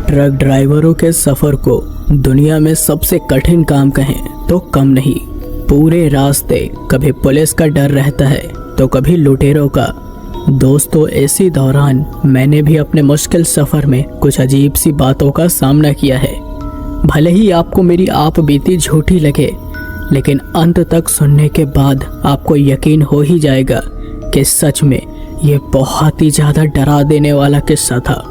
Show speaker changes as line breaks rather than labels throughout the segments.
Truck ड्राइवरों के सफ़र को दुनिया में सबसे कठिन काम कहें तो कम नहीं। पूरे रास्ते कभी पुलिस का डर रहता है तो कभी लुटेरों का। दोस्तों, इसी दौरान मैंने भी अपने मुश्किल सफ़र में कुछ अजीब सी बातों का सामना किया है। भले ही आपको मेरी आप बीती झूठी लगे, लेकिन अंत तक सुनने के बाद आपको यकीन हो ही जाएगा कि सच में ये बहुत ही ज़्यादा डरा देने वाला किस्सा था।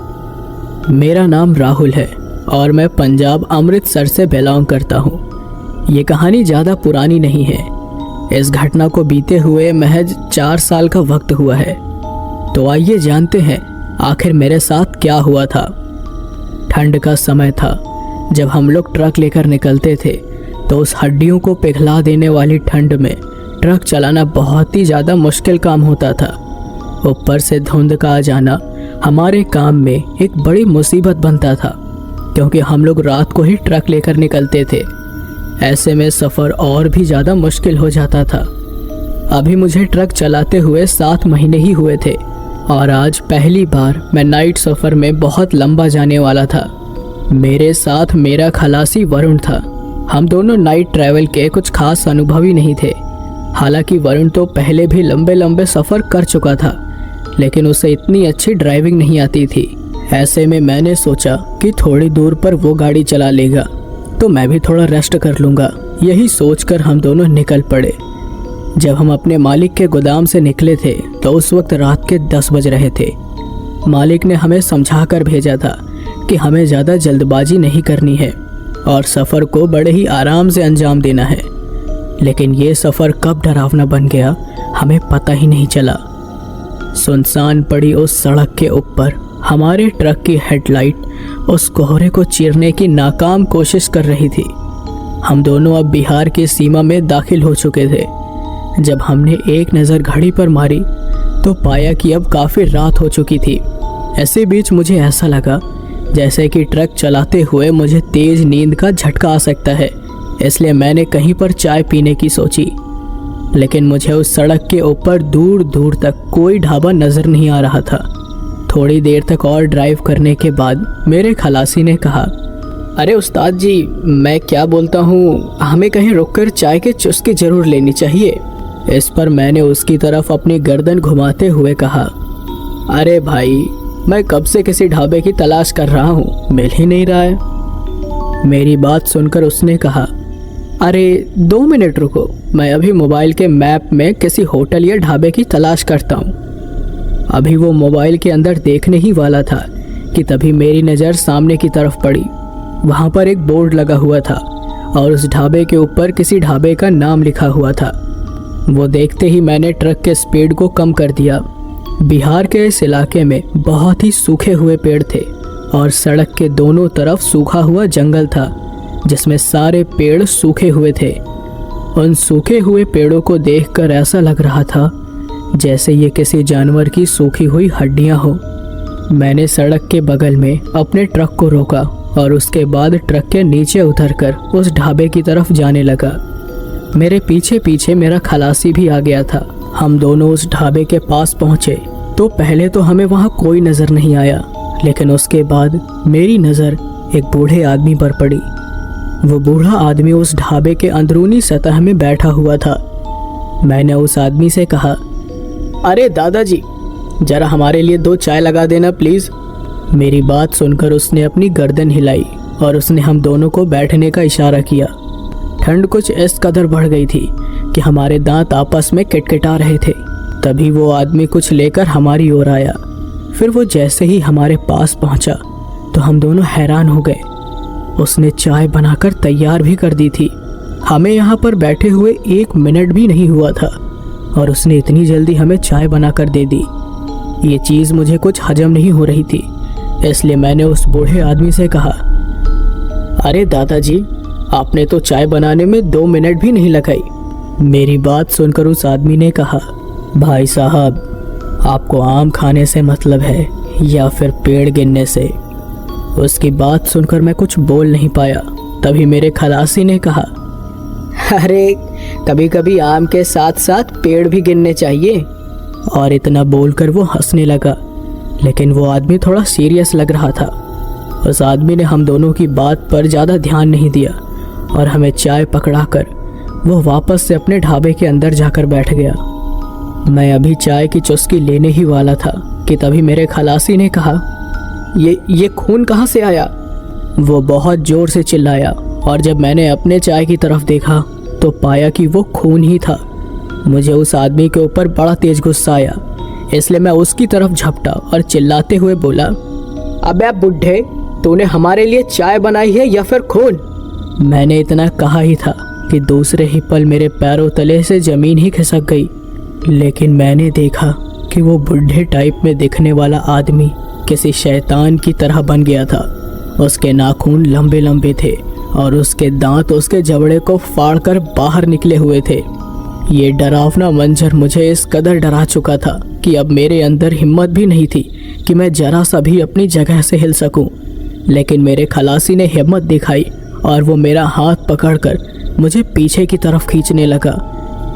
मेरा नाम राहुल है और मैं पंजाब अमृतसर से बिलोंग करता हूँ। ये कहानी ज़्यादा पुरानी नहीं है। इस घटना को बीते हुए महज 4 साल का वक्त हुआ है। तो आइए जानते हैं आखिर मेरे साथ क्या हुआ था। ठंड का समय था। जब हम लोग ट्रक लेकर निकलते थे तो उस हड्डियों को पिघला देने वाली ठंड में ट्रक चलाना बहुत ही ज़्यादा मुश्किल काम होता था। ऊपर से धुंध का आ जाना हमारे काम में एक बड़ी मुसीबत बनता था, क्योंकि हम लोग रात को ही ट्रक लेकर निकलते थे। ऐसे में सफ़र और भी ज़्यादा मुश्किल हो जाता था। अभी मुझे ट्रक चलाते हुए 7 महीने ही हुए थे और आज पहली बार मैं नाइट सफ़र में बहुत लंबा जाने वाला था। मेरे साथ मेरा खलासी वरुण था। हम दोनों नाइट ट्रैवल के कुछ खास अनुभवी नहीं थे। हालांकि वरुण तो पहले भी लंबे लंबे सफ़र कर चुका था, लेकिन उसे इतनी अच्छी ड्राइविंग नहीं आती थी। ऐसे में मैंने सोचा कि थोड़ी दूर पर वो गाड़ी चला लेगा तो मैं भी थोड़ा रेस्ट कर लूँगा। यही सोचकर हम दोनों निकल पड़े। जब हम अपने मालिक के गोदाम से निकले थे तो उस वक्त रात के 10 बज रहे थे। मालिक ने हमें समझा कर भेजा था कि हमें ज़्यादा जल्दबाजी नहीं करनी है और सफ़र को बड़े ही आराम से अंजाम देना है। लेकिन ये सफ़र कब डरावना बन गया हमें पता ही नहीं चला। सुनसान पड़ी उस सड़क के ऊपर हमारे ट्रक की हेडलाइट उस कोहरे को चीरने की नाकाम कोशिश कर रही थी। हम दोनों अब बिहार की सीमा में दाखिल हो चुके थे। जब हमने एक नज़र घड़ी पर मारी तो पाया कि अब काफ़ी रात हो चुकी थी। ऐसे बीच मुझे ऐसा लगा जैसे कि ट्रक चलाते हुए मुझे तेज़ नींद का झटका आ सकता है। इसलिए मैंने कहीं पर चाय पीने की सोची, लेकिन मुझे उस सड़क के ऊपर दूर दूर तक कोई ढाबा नज़र नहीं आ रहा था। थोड़ी देर तक और ड्राइव करने के बाद मेरे खलासी ने कहा, अरे उस्ताद जी, मैं क्या बोलता हूँ, हमें कहीं रुककर चाय के चुस्की ज़रूर लेनी चाहिए। इस पर मैंने उसकी तरफ अपनी गर्दन घुमाते हुए कहा, अरे भाई, मैं कब से किसी ढाबे की तलाश कर रहा हूँ, मिल ही नहीं रहा है। मेरी बात सुनकर उसने कहा, अरे 2 मिनट रुको, मैं अभी मोबाइल के मैप में किसी होटल या ढाबे की तलाश करता हूँ। अभी वो मोबाइल के अंदर देखने ही वाला था कि तभी मेरी नज़र सामने की तरफ पड़ी। वहाँ पर एक बोर्ड लगा हुआ था और उस ढाबे के ऊपर किसी ढाबे का नाम लिखा हुआ था। वो देखते ही मैंने ट्रक के स्पीड को कम कर दिया। बिहार के इस इलाके में बहुत ही सूखे हुए पेड़ थे और सड़क के दोनों तरफ सूखा हुआ जंगल था, जिसमें सारे पेड़ सूखे हुए थे। उन सूखे हुए पेड़ों को देखकर ऐसा लग रहा था जैसे ये किसी जानवर की सूखी हुई हड्डियां हो। मैंने सड़क के बगल में अपने ट्रक को रोका और उसके बाद ट्रक के नीचे उतरकर उस ढाबे की तरफ जाने लगा। मेरे पीछे पीछे मेरा खलासी भी आ गया था। हम दोनों उस ढाबे के पास पहुंचे तो पहले तो हमें वहां कोई नज़र नहीं आया, लेकिन उसके बाद मेरी नज़र एक बूढ़े आदमी पर पड़ी। वो बूढ़ा आदमी उस ढाबे के अंदरूनी सतह में बैठा हुआ था। मैंने उस आदमी से कहा, अरे दादाजी, जरा हमारे लिए 2 चाय लगा देना प्लीज़। मेरी बात सुनकर उसने अपनी गर्दन हिलाई और उसने हम दोनों को बैठने का इशारा किया। ठंड कुछ इस कदर बढ़ गई थी कि हमारे दांत आपस में किटकिटा रहे थे। तभी वो आदमी कुछ लेकर हमारी ओर आया। फिर वो जैसे ही हमारे पास पहुंचा तो हम दोनों हैरान हो गए। उसने चाय बनाकर तैयार भी कर दी थी। हमें यहाँ पर बैठे हुए 1 मिनट भी नहीं हुआ था और उसने इतनी जल्दी हमें चाय बनाकर दे दी। ये चीज़ मुझे कुछ हजम नहीं हो रही थी, इसलिए मैंने उस बूढ़े आदमी से कहा, अरे दादाजी, आपने तो चाय बनाने में 2 मिनट भी नहीं लगाई। मेरी बात सुनकर उस आदमी ने कहा, भाई साहब, आपको आम खाने से मतलब है या फिर पेड़ गिनने से? उसकी बात सुनकर मैं कुछ बोल नहीं पाया। तभी मेरे खलासी ने कहा, अरे कभी कभी आम के साथ साथ पेड़ भी गिनने चाहिए। और इतना बोलकर वो हंसने लगा, लेकिन वो आदमी थोड़ा सीरियस लग रहा था। उस आदमी ने हम दोनों की बात पर ज़्यादा ध्यान नहीं दिया और हमें चाय पकड़ाकर वो वापस से अपने ढाबे के अंदर जाकर बैठ गया। मैं अभी चाय की चुस्की लेने ही वाला था कि तभी मेरे खलासी ने कहा, ये खून कहाँ से आया? वो बहुत ज़ोर से चिल्लाया और जब मैंने अपने चाय की तरफ देखा तो पाया कि वो खून ही था। मुझे उस आदमी के ऊपर बड़ा तेज गुस्सा आया, इसलिए मैं उसकी तरफ झपटा और चिल्लाते हुए बोला, अबे बुड्ढे, तूने हमारे लिए चाय बनाई है या फिर खून? मैंने इतना कहा ही था कि दूसरे ही पल मेरे पैरों तले से ज़मीन ही खिसक गई। लेकिन मैंने देखा कि वो बुढ़े टाइप में दिखने वाला आदमी किसी शैतान की तरह बन गया था। उसके नाखून लंबे लंबे थे और उसके दांत उसके जबड़े को फाड़कर बाहर निकले हुए थे। ये डरावना मंजर मुझे इस कदर डरा चुका था कि अब मेरे अंदर हिम्मत भी नहीं थी कि मैं जरा सा भी अपनी जगह से हिल सकूं। लेकिन मेरे खलासी ने हिम्मत दिखाई और वो मेरा हाथ पकड़कर मुझे पीछे की तरफ खींचने लगा।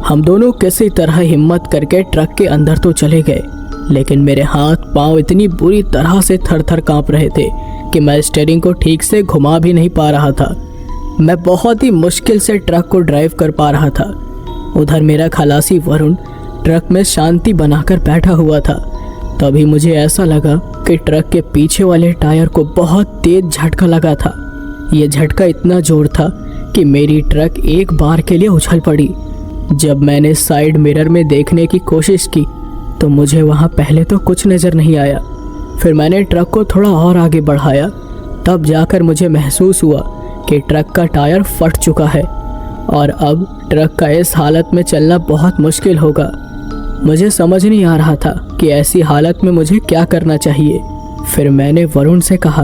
हम दोनों किसी तरह हिम्मत करके ट्रक के अंदर तो चले गए, लेकिन मेरे हाथ पांव इतनी बुरी तरह से थर-थर कांप रहे थे कि मैं स्टीयरिंग को ठीक से घुमा भी नहीं पा रहा था। मैं बहुत ही मुश्किल से ट्रक को ड्राइव कर पा रहा था। उधर मेरा खलासी वरुण ट्रक में शांति बनाकर बैठा हुआ था। तभी मुझे ऐसा लगा कि ट्रक के पीछे वाले टायर को बहुत तेज झटका लगा था। यह झटका इतना जोर था कि मेरी ट्रक एक बार के लिए उछल पड़ी। जब मैंने साइड मिरर में देखने की कोशिश की तो मुझे वहां पहले तो कुछ नज़र नहीं आया। फिर मैंने ट्रक को थोड़ा और आगे बढ़ाया, तब जाकर मुझे महसूस हुआ कि ट्रक का टायर फट चुका है और अब ट्रक का इस हालत में चलना बहुत मुश्किल होगा। मुझे समझ नहीं आ रहा था कि ऐसी हालत में मुझे क्या करना चाहिए। फिर मैंने वरुण से कहा,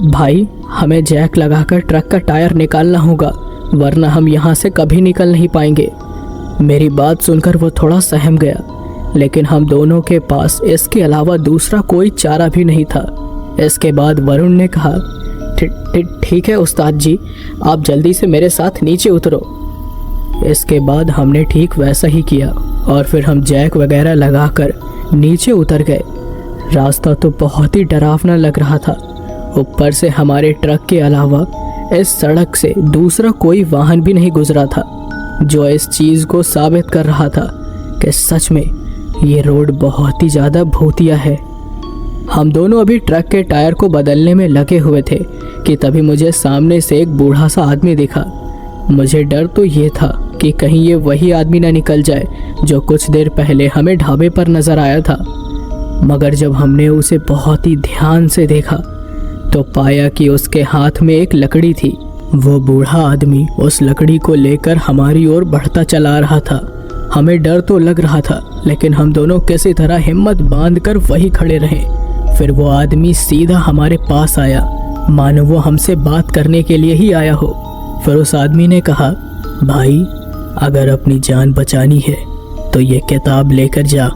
भाई, हमें जैक लगाकर ट्रक का टायर निकालना होगा, वरना हम यहाँ से कभी निकल नहीं पाएंगे। मेरी बात सुनकर वो थोड़ा सहम गया, लेकिन हम दोनों के पास इसके अलावा दूसरा कोई चारा भी नहीं था। इसके बाद वरुण ने कहा, ठीक है उस्ताद जी, आप जल्दी से मेरे साथ नीचे उतरो। इसके बाद हमने ठीक वैसा ही किया और फिर हम जैक वगैरह लगाकर नीचे उतर गए। रास्ता तो बहुत ही डरावना लग रहा था। ऊपर से हमारे ट्रक के अलावा इस सड़क से दूसरा कोई वाहन भी नहीं गुजरा था, जो इस चीज़ को साबित कर रहा था कि सच में ये रोड बहुत ही ज़्यादा भूतिया है। हम दोनों अभी ट्रक के टायर को बदलने में लगे हुए थे कि तभी मुझे सामने से एक बूढ़ा सा आदमी दिखा। मुझे डर तो ये था कि कहीं ये वही आदमी ना निकल जाए जो कुछ देर पहले हमें ढाबे पर नजर आया था। मगर जब हमने उसे बहुत ही ध्यान से देखा तो पाया कि उसके हाथ में एक लकड़ी थी। वो बूढ़ा आदमी उस लकड़ी को लेकर हमारी ओर बढ़ता चला रहा था। हमें डर तो लग रहा था, लेकिन हम दोनों किसी तरह हिम्मत बांधकर वहीं खड़े रहे। फिर वो आदमी सीधा हमारे पास आया, मानो वो हमसे बात करने के लिए ही आया हो। फिर उस आदमी ने कहा, भाई, अगर अपनी जान बचानी है तो ये किताब लेकर जा,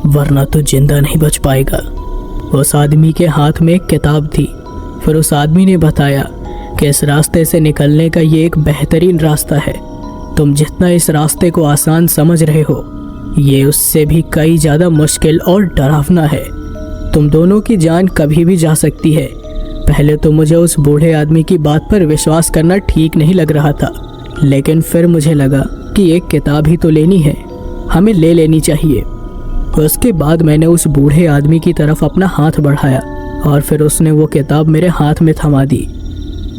वरना तो जिंदा नहीं बच पाएगा। उस आदमी के हाथ में एक किताब थी। फिर उस आदमी ने बताया कि इस रास्ते से निकलने का ये एक बेहतरीन रास्ता है। तुम जितना इस रास्ते को आसान समझ रहे हो, ये उससे भी कई ज़्यादा मुश्किल और डरावना है। तुम दोनों की जान कभी भी जा सकती है। पहले तो मुझे उस बूढ़े आदमी की बात पर विश्वास करना ठीक नहीं लग रहा था, लेकिन फिर मुझे लगा कि एक किताब ही तो लेनी है, हमें ले लेनी चाहिए। उसके बाद मैंने उस बूढ़े आदमी की तरफ अपना हाथ बढ़ाया और फिर उसने वो किताब मेरे हाथ में थमा दी।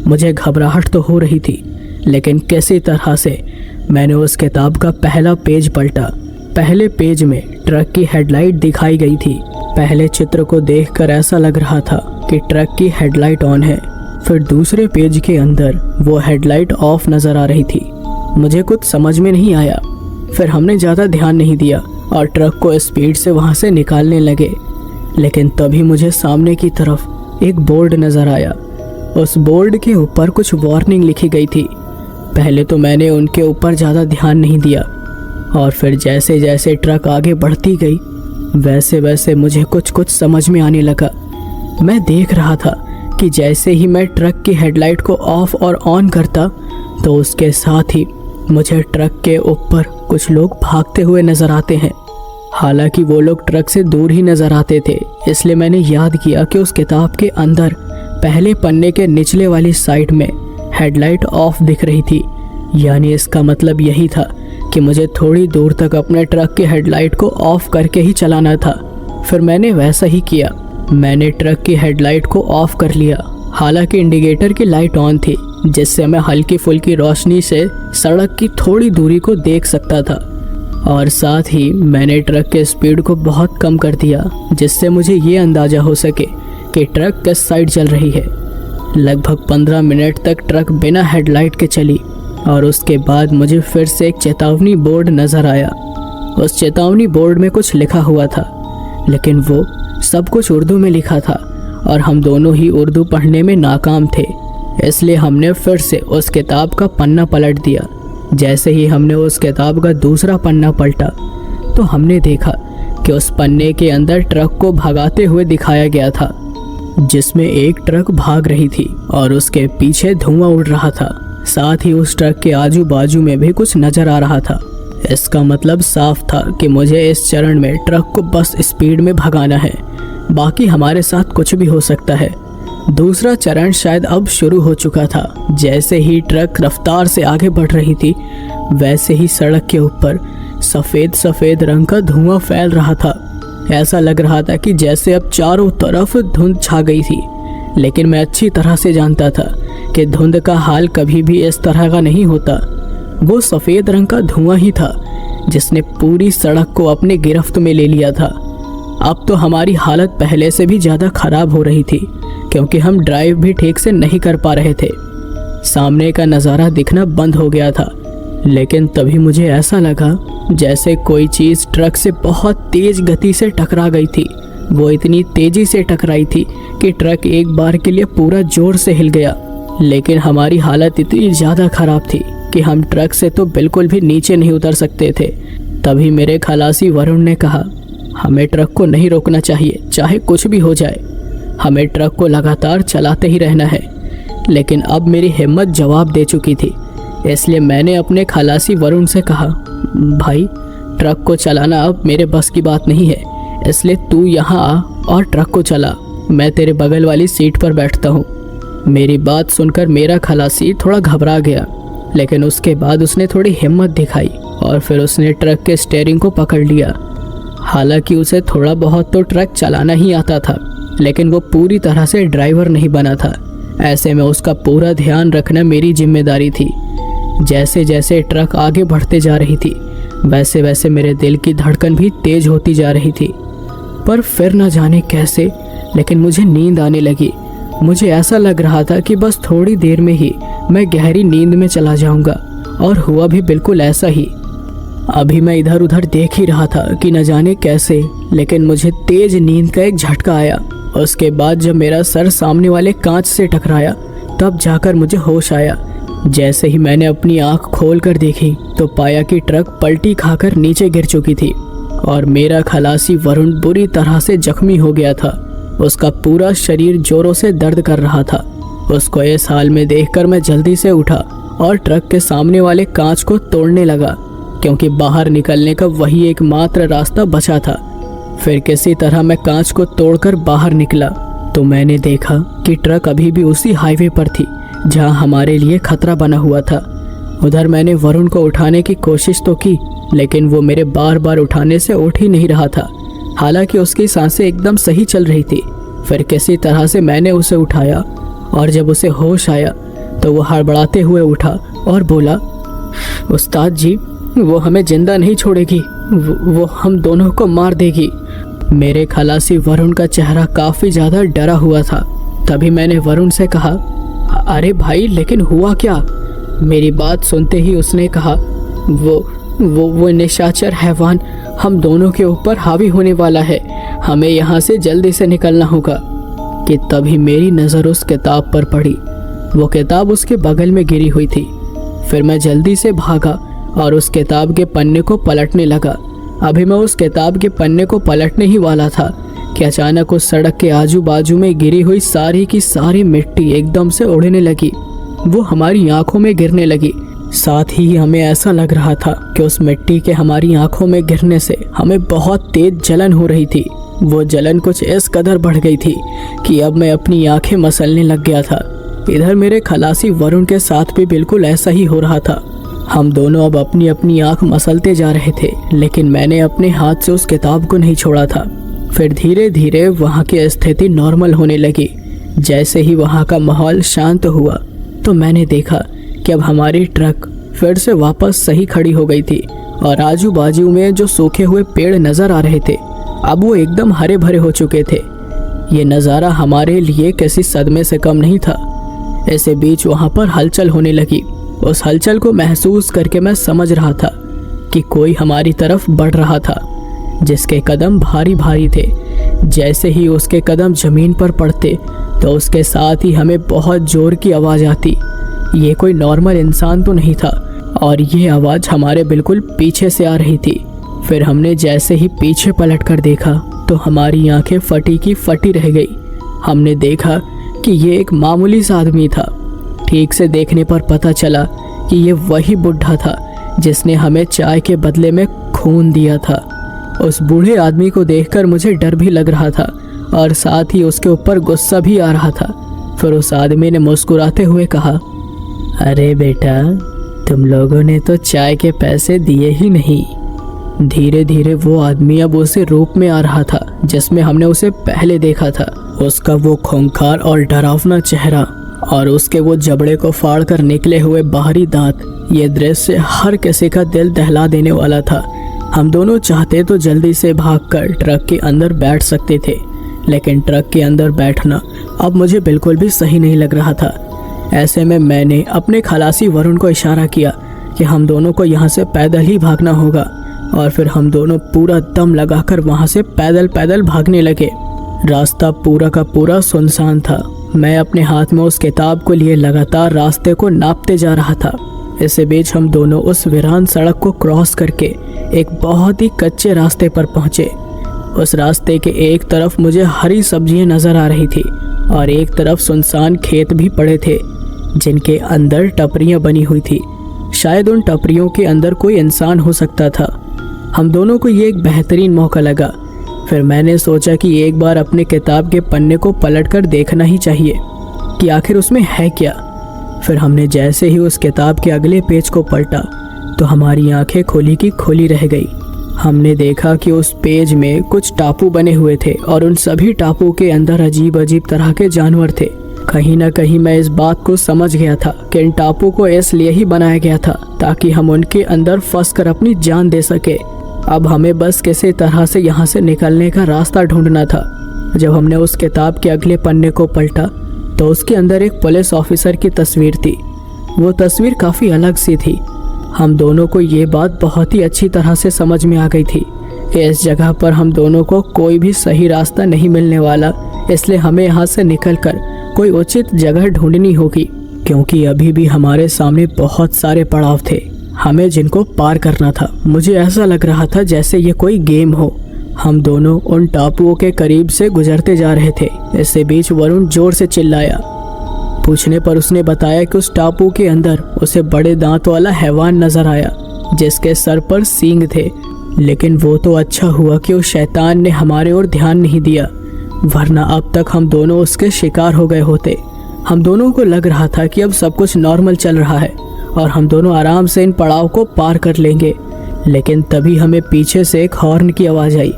मुझे घबराहट तो हो रही थी, लेकिन किसी तरह से मैंने उस किताब का पहला पेज पलटा। पहले पेज में ट्रक की हेडलाइट दिखाई गई थी। पहले चित्र को देखकर ऐसा लग रहा था कि ट्रक की हेडलाइट ऑन है। फिर दूसरे पेज के अंदर वो हेडलाइट ऑफ नज़र आ रही थी। मुझे कुछ समझ में नहीं आया। फिर हमने ज़्यादा ध्यान नहीं दिया और ट्रक को स्पीड से वहाँ से निकालने लगे। लेकिन तभी मुझे सामने की तरफ एक बोर्ड नज़र आया। उस बोर्ड के ऊपर कुछ वार्निंग लिखी गई थी। पहले तो मैंने उनके ऊपर ज़्यादा ध्यान नहीं दिया और फिर जैसे जैसे ट्रक आगे बढ़ती गई वैसे वैसे मुझे कुछ कुछ समझ में आने लगा। मैं देख रहा था कि जैसे ही मैं ट्रक की हेडलाइट को ऑफ और ऑन करता तो उसके साथ ही मुझे ट्रक के ऊपर कुछ लोग भागते हुए नजर आते हैं। हालांकि वो लोग ट्रक से दूर ही नजर आते थे, इसलिए मैंने याद किया कि उस किताब के अंदर पहले पन्ने के निचले वाली साइड में हेडलाइट ऑफ दिख रही थी। यानी इसका मतलब यही था कि मुझे थोड़ी दूर तक अपने ट्रक के हेडलाइट को ऑफ करके ही चलाना था। फिर मैंने वैसा ही किया। मैंने ट्रक की हेडलाइट को ऑफ कर लिया। हालांकि इंडिकेटर की लाइट ऑन थी, जिससे मैं हल्की फुल्की रोशनी से सड़क की थोड़ी दूरी को देख सकता था। और साथ ही मैंने ट्रक के स्पीड को बहुत कम कर दिया, जिससे मुझे ये अंदाज़ा हो सके कि ट्रक किस साइड चल रही है। लगभग 15 मिनट तक ट्रक बिना हेडलाइट के चली और उसके बाद मुझे फिर से एक चेतावनी बोर्ड नज़र आया। उस चेतावनी बोर्ड में कुछ लिखा हुआ था, लेकिन वो सब कुछ उर्दू में लिखा था और हम दोनों ही उर्दू पढ़ने में नाकाम थे। इसलिए हमने फिर से उस किताब का पन्ना पलट दिया। जैसे ही हमने उस किताब का दूसरा पन्ना पलटा तो हमने देखा कि उस पन्ने के अंदर ट्रक को भगाते हुए दिखाया गया था, जिसमें एक ट्रक भाग रही थी और उसके पीछे धुआं उड़ रहा था। साथ ही उस ट्रक के आजू बाजू में भी कुछ नजर आ रहा था। इसका मतलब साफ था कि मुझे इस चरण में ट्रक को बस स्पीड में भगाना है, बाकी हमारे साथ कुछ भी हो सकता है। दूसरा चरण शायद अब शुरू हो चुका था। जैसे ही ट्रक रफ्तार से आगे बढ़ रही थी, वैसे ही सड़क के ऊपर सफ़ेद सफ़ेद रंग का धुआं फैल रहा था। ऐसा लग रहा था कि जैसे अब चारों तरफ धुंध छा गई थी। लेकिन मैं अच्छी तरह से जानता था कि धुंध का हाल कभी भी इस तरह का नहीं होता। वो सफ़ेद रंग का धुआं ही था जिसने पूरी सड़क को अपने गिरफ्त में ले लिया था। अब तो हमारी हालत पहले से भी ज़्यादा ख़राब हो रही थी, क्योंकि हम ड्राइव भी ठीक से नहीं कर पा रहे थे। सामने का नज़ारा दिखना बंद हो गया था। लेकिन तभी मुझे ऐसा लगा जैसे कोई चीज़ ट्रक से बहुत तेज़ गति से टकरा गई थी। वो इतनी तेज़ी से टकराई थी कि ट्रक एक बार के लिए पूरा जोर से हिल गया। लेकिन हमारी हालत इतनी ज़्यादा ख़राब थी कि हम ट्रक से तो बिल्कुल भी नीचे नहीं उतर सकते थे। तभी मेरे खलासी वरुण ने कहा, हमें ट्रक को नहीं रोकना चाहिए, चाहे कुछ भी हो जाए। हमें ट्रक को लगातार चलाते ही रहना है। लेकिन अब मेरी हिम्मत जवाब दे चुकी थी, इसलिए मैंने अपने खलासी वरुण से कहा, भाई ट्रक को चलाना अब मेरे बस की बात नहीं है, इसलिए तू यहाँ आ और ट्रक को चला। मैं तेरे बगल वाली सीट पर बैठता हूँ। मेरी बात सुनकर मेरा खलासी थोड़ा घबरा गया, लेकिन उसके बाद उसने थोड़ी हिम्मत दिखाई और फिर उसने ट्रक के स्टीयरिंग को पकड़ लिया। हालांकि उसे थोड़ा बहुत तो ट्रक चलाना ही आता था, लेकिन वो पूरी तरह से ड्राइवर नहीं बना था। ऐसे में उसका पूरा ध्यान रखना मेरी जिम्मेदारी थी। जैसे जैसे ट्रक आगे बढ़ते जा रही थी, वैसे वैसे मेरे दिल की धड़कन भी तेज होती जा रही थी। पर फिर न जाने कैसे, लेकिन मुझे नींद आने लगी। मुझे ऐसा लग रहा था कि बस थोड़ी देर में ही मैं गहरी नींद में चला जाऊंगा, और हुआ भी बिल्कुल ऐसा ही। अभी मैं इधर उधर देख ही रहा था कि न जाने कैसे, लेकिन मुझे तेज नींद का एक झटका आया। उसके बाद जब मेरा सर सामने वाले कांच से टकराया, तब जाकर मुझे होश आया। जैसे ही मैंने अपनी आंख खोलकर देखी तो पाया कि ट्रक पलटी खाकर नीचे गिर चुकी थी और मेरा खलासी वरुण बुरी तरह से जख्मी हो गया था। उसका पूरा शरीर जोरों से दर्द कर रहा था। उसको इस हाल में देखकर मैं जल्दी से उठा और ट्रक के सामने वाले कांच को तोड़ने लगा, क्योंकि बाहर निकलने का वही एकमात्र रास्ता बचा था। फिर किसी तरह मैं कांच को तोड़कर बाहर निकला तो मैंने देखा कि ट्रक अभी भी उसी हाईवे पर थी जहां हमारे लिए खतरा बना हुआ था। उधर मैंने वरुण को उठाने की कोशिश तो की, लेकिन वो मेरे बार बार उठाने से उठ ही नहीं रहा था। हालांकि उसकी सांसें एकदम सही चल रही थी। फिर किसी तरह से मैंने उसे उठाया और जब उसे होश आया तो वो हड़बड़ाते हुए उठा और बोला, उस्ताद जी, वो हमें जिंदा नहीं छोड़ेगी, वो हम दोनों को मार देगी। मेरे खलासी वरुण का चेहरा काफ़ी ज़्यादा डरा हुआ था। तभी मैंने वरुण से कहा, अरे भाई, लेकिन हुआ क्या? मेरी बात सुनते ही उसने कहा, वो निशाचर हैवान हम दोनों के ऊपर हावी होने वाला है, हमें यहाँ से जल्दी से निकलना होगा। कि तभी मेरी नज़र उस किताब पर पड़ी। वो किताब उसके बगल में गिरी हुई थी। फिर मैं जल्दी से भागा और उस किताब के पन्ने को पलटने लगा। अभी मैं उस किताब के पन्ने को पलटने ही वाला था कि अचानक उस सड़क के आजू बाजू में गिरी हुई सारी की सारी मिट्टी एकदम से उड़ने लगी। वो हमारी आंखों में गिरने लगी। साथ ही हमें ऐसा लग रहा था कि उस मिट्टी के हमारी आंखों में गिरने से हमें बहुत तेज जलन हो रही थी। वो जलन कुछ इस कदर बढ़ गई थी कि अब मैं अपनी आंखें मसलने लग गया था। इधर मेरे खलासी वरुण के साथ भी बिल्कुल ऐसा ही हो रहा था। हम दोनों अब अपनी अपनी आंख मसलते जा रहे थे, लेकिन मैंने अपने हाथ से उस किताब को नहीं छोड़ा था। फिर धीरे धीरे वहाँ की स्थिति नॉर्मल होने लगी। जैसे ही वहाँ का माहौल शांत हुआ तो मैंने देखा कि अब हमारी ट्रक फिर से वापस सही खड़ी हो गई थी और आजू बाजू में जो सूखे हुए पेड़ नजर आ रहे थे अब वो एकदम हरे भरे हो चुके थे। ये नज़ारा हमारे लिए किसी सदमे से कम नहीं था। ऐसे बीच वहाँ पर हलचल होने लगी। उस हलचल को महसूस करके मैं समझ रहा था कि कोई हमारी तरफ बढ़ रहा था, जिसके कदम भारी भारी थे। जैसे ही उसके कदम जमीन पर पड़ते तो उसके साथ ही हमें बहुत जोर की आवाज़ आती। ये कोई नॉर्मल इंसान तो नहीं था और ये आवाज़ हमारे बिल्कुल पीछे से आ रही थी। फिर हमने जैसे ही पीछे पलट कर देखा तो हमारी आंखें फटी की फटी रह गई। हमने देखा कि ये एक मामूली सा आदमी था। ठीक से देखने पर पता चला कि ये वही बुढ़ा था जिसने हमें चाय के बदले में खून दिया था। उस बूढ़े आदमी को देखकर मुझे डर भी लग रहा था और साथ ही उसके ऊपर गुस्सा भी आ रहा था। फिर उस आदमी ने मुस्कुराते हुए कहा, अरे बेटा, तुम लोगों ने तो चाय के पैसे दिए ही नहीं। धीरे धीरे वो आदमी अब उसी रूप में आ रहा था जिसमें हमने उसे पहले देखा था। उसका वो खूंखार और डरावना चेहरा और उसके वो जबड़े को फाड़ कर निकले हुए बाहरी दांत, ये दृश्य हर किसी का दिल दहला देने वाला था। हम दोनों चाहते तो जल्दी से भागकर ट्रक के अंदर बैठ सकते थे, लेकिन ट्रक के अंदर बैठना अब मुझे बिल्कुल भी सही नहीं लग रहा था। ऐसे में मैंने अपने खलासी वरुण को इशारा किया कि हम दोनों को यहाँ से पैदल ही भागना होगा और फिर हम दोनों पूरा दम लगाकर वहाँ से पैदल पैदल भागने लगे। रास्ता पूरा का पूरा सुनसान था। मैं अपने हाथ में उस किताब को लिए लगातार रास्ते को नापते जा रहा था। इसी बीच हम दोनों उस वीरान सड़क को क्रॉस करके एक बहुत ही कच्चे रास्ते पर पहुंचे। उस रास्ते के एक तरफ मुझे हरी सब्जियां नजर आ रही थी और एक तरफ सुनसान खेत भी पड़े थे जिनके अंदर टपरियां बनी हुई थी। शायद उन टपरियों के अंदर कोई इंसान हो सकता था। हम दोनों को ये एक बेहतरीन मौका लगा। फिर मैंने सोचा कि एक बार अपने किताब के पन्ने को पलटकर देखना ही चाहिए कि आखिर उसमें है क्या। फिर हमने जैसे ही उस किताब के अगले पेज को पलटा तो हमारी आंखें खोली की खोली रह गई। हमने देखा कि उस पेज में कुछ टापू बने हुए थे और उन सभी टापू के अंदर अजीब अजीब तरह के जानवर थे। कहीं ना कहीं मैं इस बात को समझ गया था कि इन टापू को इसलिए ही बनाया गया था ताकि हम उनके अंदर फंसकर अपनी जान दे सके। अब हमें बस किसी तरह से यहाँ से निकलने का रास्ता ढूंढना था। जब हमने उस किताब के अगले पन्ने को पलटा तो उसके अंदर एक पुलिस ऑफिसर की तस्वीर थी। वो तस्वीर काफ़ी अलग सी थी। हम दोनों को ये बात बहुत ही अच्छी तरह से समझ में आ गई थी कि इस जगह पर हम दोनों को कोई भी सही रास्ता नहीं मिलने वाला, इसलिए हमें यहाँ से निकलकर कोई उचित जगह ढूंढनी होगी, क्योंकि अभी भी हमारे सामने बहुत सारे पड़ाव थे हमें जिनको पार करना था। मुझे ऐसा लग रहा था जैसे ये कोई गेम हो। हम दोनों उन टापुओं के करीब से गुजरते जा रहे थे। इससे बीच वरुण जोर से चिल्लाया। पूछने पर उसने बताया कि उस टापू के अंदर उसे बड़े दांत वाला हैवान नजर आया जिसके सर पर सींग थे। लेकिन वो तो अच्छा हुआ कि उस शैतान ने हमारे ओर ध्यान नहीं दिया, वरना अब तक हम दोनों उसके शिकार हो गए होते। हम दोनों को लग रहा था कि अब सब कुछ नॉर्मल चल रहा है और हम दोनों आराम से इन पड़ाव को पार कर लेंगे। लेकिन तभी हमें पीछे से एक हॉर्न की आवाज़ आई।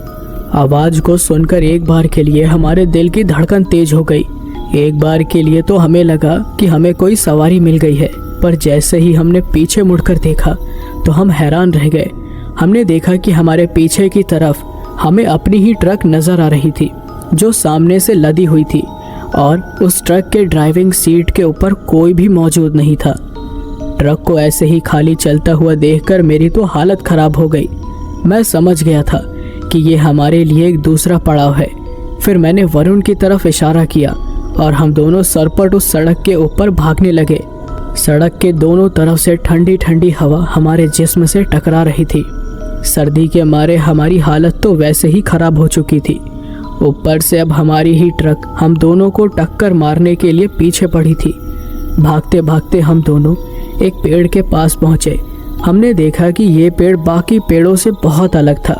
आवाज़ को सुनकर एक बार के लिए हमारे दिल की धड़कन तेज हो गई। एक बार के लिए तो हमें लगा कि हमें कोई सवारी मिल गई है, पर जैसे ही हमने पीछे मुड़कर देखा तो हम हैरान रह गए। हमने देखा कि हमारे पीछे की तरफ हमें अपनी ही ट्रक नज़र आ रही थी जो सामने से लदी हुई थी और उस ट्रक के ड्राइविंग सीट के ऊपर कोई भी मौजूद नहीं था। ट्रक को ऐसे ही खाली चलता हुआ देखकर मेरी तो हालत ख़राब हो गई। मैं समझ गया था कि ये हमारे लिए एक दूसरा पड़ाव है। फिर मैंने वरुण की तरफ इशारा किया और हम दोनों सरपट उस सड़क के ऊपर भागने लगे। सड़क के दोनों तरफ से ठंडी ठंडी हवा हमारे जिस्म से टकरा रही थी। सर्दी के मारे हमारी हालत तो वैसे ही खराब हो चुकी थी, ऊपर से अब हमारी ही ट्रक हम दोनों को टक्कर मारने के लिए पीछे पड़ी थी। भागते भागते हम दोनों एक पेड़ के पास पहुंचे। हमने देखा कि ये पेड़ बाकी पेड़ों से बहुत अलग था,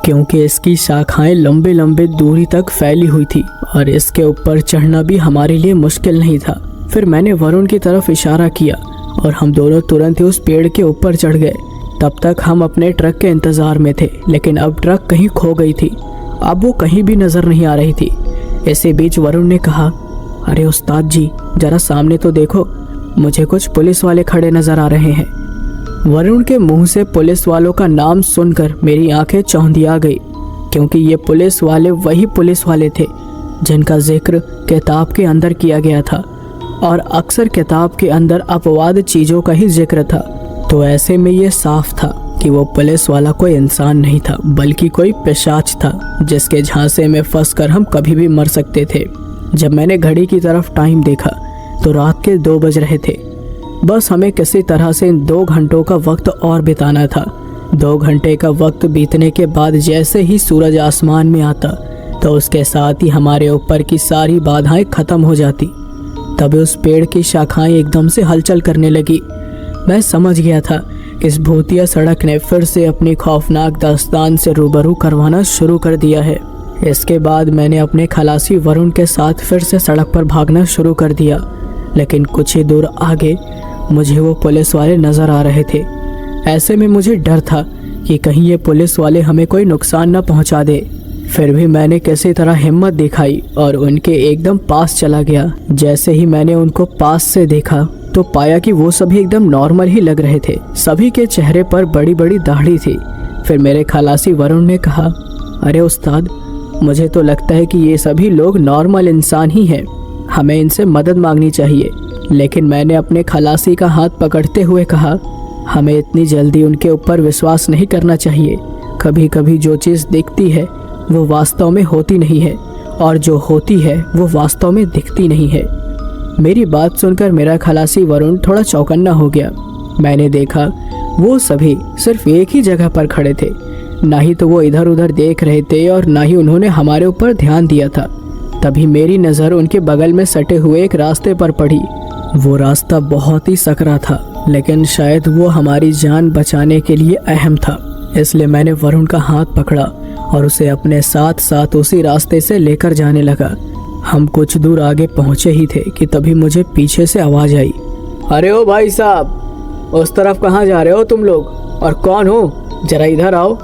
क्योंकि इसकी शाखाएं लंबे लंबे दूरी तक फैली हुई थी और इसके ऊपर चढ़ना भी हमारे लिए मुश्किल नहीं था। फिर मैंने वरुण की तरफ इशारा किया और हम दोनों तुरंत ही उस पेड़ के ऊपर चढ़ गए। तब तक हम अपने ट्रक के इंतजार में थे, लेकिन अब ट्रक कहीं खो गई थी। अब वो कहीं भी नजर नहीं आ रही थी। इसी बीच वरुण ने कहा, अरे उस्ताद जी, जरा सामने तो देखो, मुझे कुछ पुलिस वाले खड़े नजर आ रहे हैं। वरुण के मुंह से पुलिस वालों का नाम सुनकर मेरी आंखें चौंधिया गई, क्योंकि ये पुलिस वाले वही पुलिस वाले थे जिनका जिक्र किताब के अंदर किया गया था, और अक्सर किताब के अंदर अपवाद चीज़ों का ही जिक्र था। तो ऐसे में ये साफ था कि वो पुलिस वाला कोई इंसान नहीं था, बल्कि कोई पिशाच था जिसके झांसे में फंसकर हम कभी भी मर सकते थे। जब मैंने घड़ी की तरफ टाइम देखा तो रात के 2 बज रहे थे। बस हमें किसी तरह से इन 2 घंटों का वक्त और बिताना था। 2 घंटे का वक्त बीतने के बाद जैसे ही सूरज आसमान में आता तो उसके साथ ही हमारे ऊपर की सारी बाधाएं खत्म हो जाती। तभी उस पेड़ की शाखाएं एकदम से हलचल करने लगी। मैं समझ गया था कि इस भूतिया सड़क ने फिर से अपनी खौफनाक दास्तान से रूबरू करवाना शुरू कर दिया है। इसके बाद मैंने अपने खलासी वरुण के साथ फिर से सड़क पर भागना शुरू कर दिया, लेकिन कुछ ही दूर आगे मुझे वो पुलिस वाले नजर आ रहे थे। ऐसे में मुझे डर था कि कहीं ये पुलिस वाले हमें कोई नुकसान न पहुंचा दे। फिर भी मैंने किसी तरह हिम्मत दिखाई और उनके एकदम पास चला गया। जैसे ही मैंने उनको पास से देखा तो पाया कि वो सभी एकदम नॉर्मल ही लग रहे थे। सभी के चेहरे पर बड़ी बड़ी दाढ़ी थी। फिर मेरे खलासी वरुण ने कहा, अरे उस्ताद, मुझे तो लगता है कि ये सभी लोग नॉर्मल इंसान ही हैं, हमें इनसे मदद मांगनी चाहिए। लेकिन मैंने अपने खलासी का हाथ पकड़ते हुए कहा, हमें इतनी जल्दी उनके ऊपर विश्वास नहीं करना चाहिए। कभी कभी जो चीज़ दिखती है वो वास्तव में होती नहीं है, और जो होती है वो वास्तव में दिखती नहीं है। मेरी बात सुनकर मेरा खलासी वरुण थोड़ा चौकन्ना हो गया। मैंने देखा वो सभी सिर्फ एक ही जगह पर खड़े थे। ना ही तो वो इधर उधर देख रहे थे और ना ही उन्होंने हमारे ऊपर ध्यान दिया था। तभी मेरी नज़र उनके बगल में सटे हुए एक रास्ते पर पड़ी। वो रास्ता बहुत ही सकरा था, लेकिन शायद वो हमारी जान बचाने के लिए अहम था। इसलिए मैंने वरुण का हाथ पकड़ा और उसे अपने साथ साथ उसी रास्ते से लेकर जाने लगा। हम कुछ दूर आगे पहुंचे ही थे कि तभी मुझे पीछे से आवाज़ आई, अरे ओ भाई साहब, उस तरफ कहाँ जा रहे हो तुम लोग, और कौन हो, जरा इधर आओ।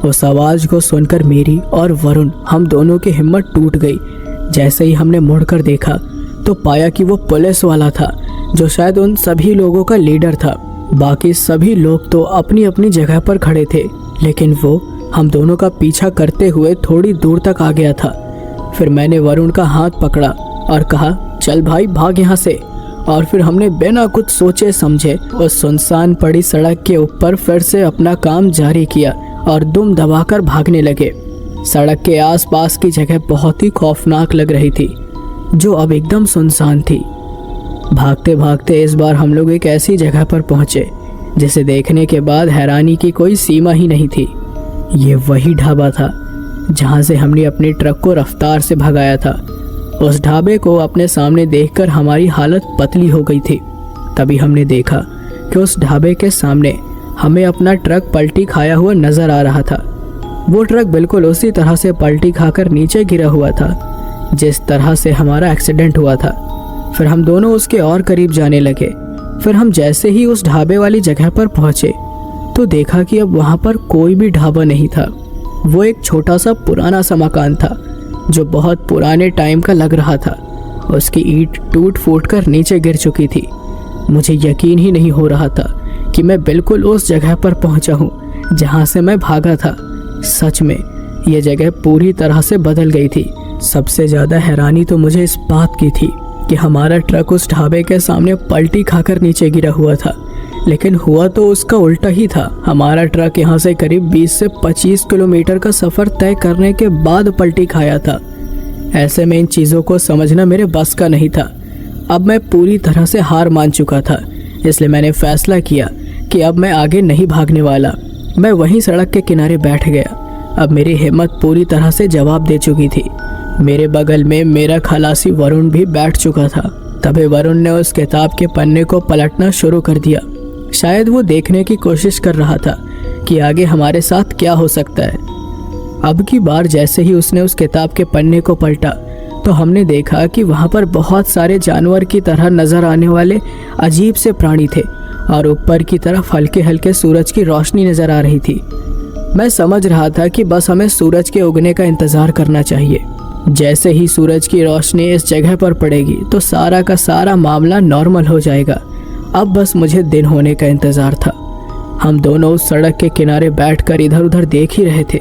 उस आवाज़ को सुनकर मेरी और वरुण हम दोनों की हिम्मत टूट गई। जैसे ही हमने मुड़कर देखा तो पाया कि वो पुलिस वाला था, जो शायद उन सभी लोगों का लीडर था। बाकी सभी लोग तो अपनी अपनी जगह पर खड़े थे, लेकिन वो हम दोनों का पीछा करते हुए थोड़ी दूर तक आ गया था। फिर मैंने वरुण का हाथ पकड़ा और कहा, चल भाई भाग यहाँ से। और फिर हमने बिना कुछ सोचे समझे उस सुनसान पड़ी सड़क के ऊपर फिर से अपना काम जारी किया और दुम दबाकर भागने लगे। सड़क के आसपास की जगह बहुत ही खौफनाक लग रही थी, जो अब एकदम सुनसान थी। भागते भागते इस बार हम लोग एक ऐसी जगह पर पहुंचे जिसे देखने के बाद हैरानी की कोई सीमा ही नहीं थी। ये वही ढाबा था जहां से हमने अपने ट्रक को रफ्तार से भगाया था। उस ढाबे को अपने सामने देखकर हमारी हालत पतली हो गई थी। तभी हमने देखा कि उस ढाबे के सामने हमें अपना ट्रक पलटी खाया हुआ नजर आ रहा था। वो ट्रक बिल्कुल उसी तरह से पलटी खाकर नीचे गिरा हुआ था जिस तरह से हमारा एक्सीडेंट हुआ था। फिर हम दोनों उसके और करीब जाने लगे। फिर हम जैसे ही उस ढाबे वाली जगह पर पहुंचे तो देखा कि अब वहां पर कोई भी ढाबा नहीं था। वो एक छोटा सा पुराना सा मकान था जो बहुत पुराने टाइम का लग रहा था। उसकी ईंट टूट फूट कर नीचे गिर चुकी थी। मुझे यकीन ही नहीं हो रहा था कि मैं बिल्कुल उस जगह पर पहुंचा हूँ जहाँ से मैं भागा था। सच में ये जगह पूरी तरह से बदल गई थी। सबसे ज़्यादा हैरानी तो मुझे इस बात की थी कि हमारा ट्रक उस ढाबे के सामने पलटी खाकर नीचे गिरा हुआ था, लेकिन हुआ तो उसका उल्टा ही था। हमारा ट्रक यहाँ से करीब 20 से 25 किलोमीटर का सफ़र तय करने के बाद पलटी खाया था। ऐसे में इन चीज़ों को समझना मेरे बस का नहीं था। अब मैं पूरी तरह से हार मान चुका था, इसलिए मैंने फैसला किया कि अब मैं आगे नहीं भागने वाला। मैं वहीं सड़क के किनारे बैठ गया। अब मेरी हिम्मत पूरी तरह से जवाब दे चुकी थी। मेरे बगल में मेरा खलासी वरुण भी बैठ चुका था। तभी वरुण ने उस किताब के पन्ने को पलटना शुरू कर दिया। शायद वो देखने की कोशिश कर रहा था कि आगे हमारे साथ क्या हो सकता है। अब की बार जैसे ही उसने उस किताब के पन्ने को पलटा तो हमने देखा कि वहाँ पर बहुत सारे जानवर की तरह नजर आने वाले अजीब से प्राणी थे और ऊपर की तरफ हल्के हल्के सूरज की रोशनी नजर आ रही थी। मैं समझ रहा था कि बस हमें सूरज के उगने का इंतजार करना चाहिए। जैसे ही सूरज की रोशनी इस जगह पर पड़ेगी तो सारा का सारा मामला नॉर्मल हो जाएगा। अब बस मुझे दिन होने का इंतजार था। हम दोनों उस सड़क के किनारे बैठकर इधर उधर देख ही रहे थे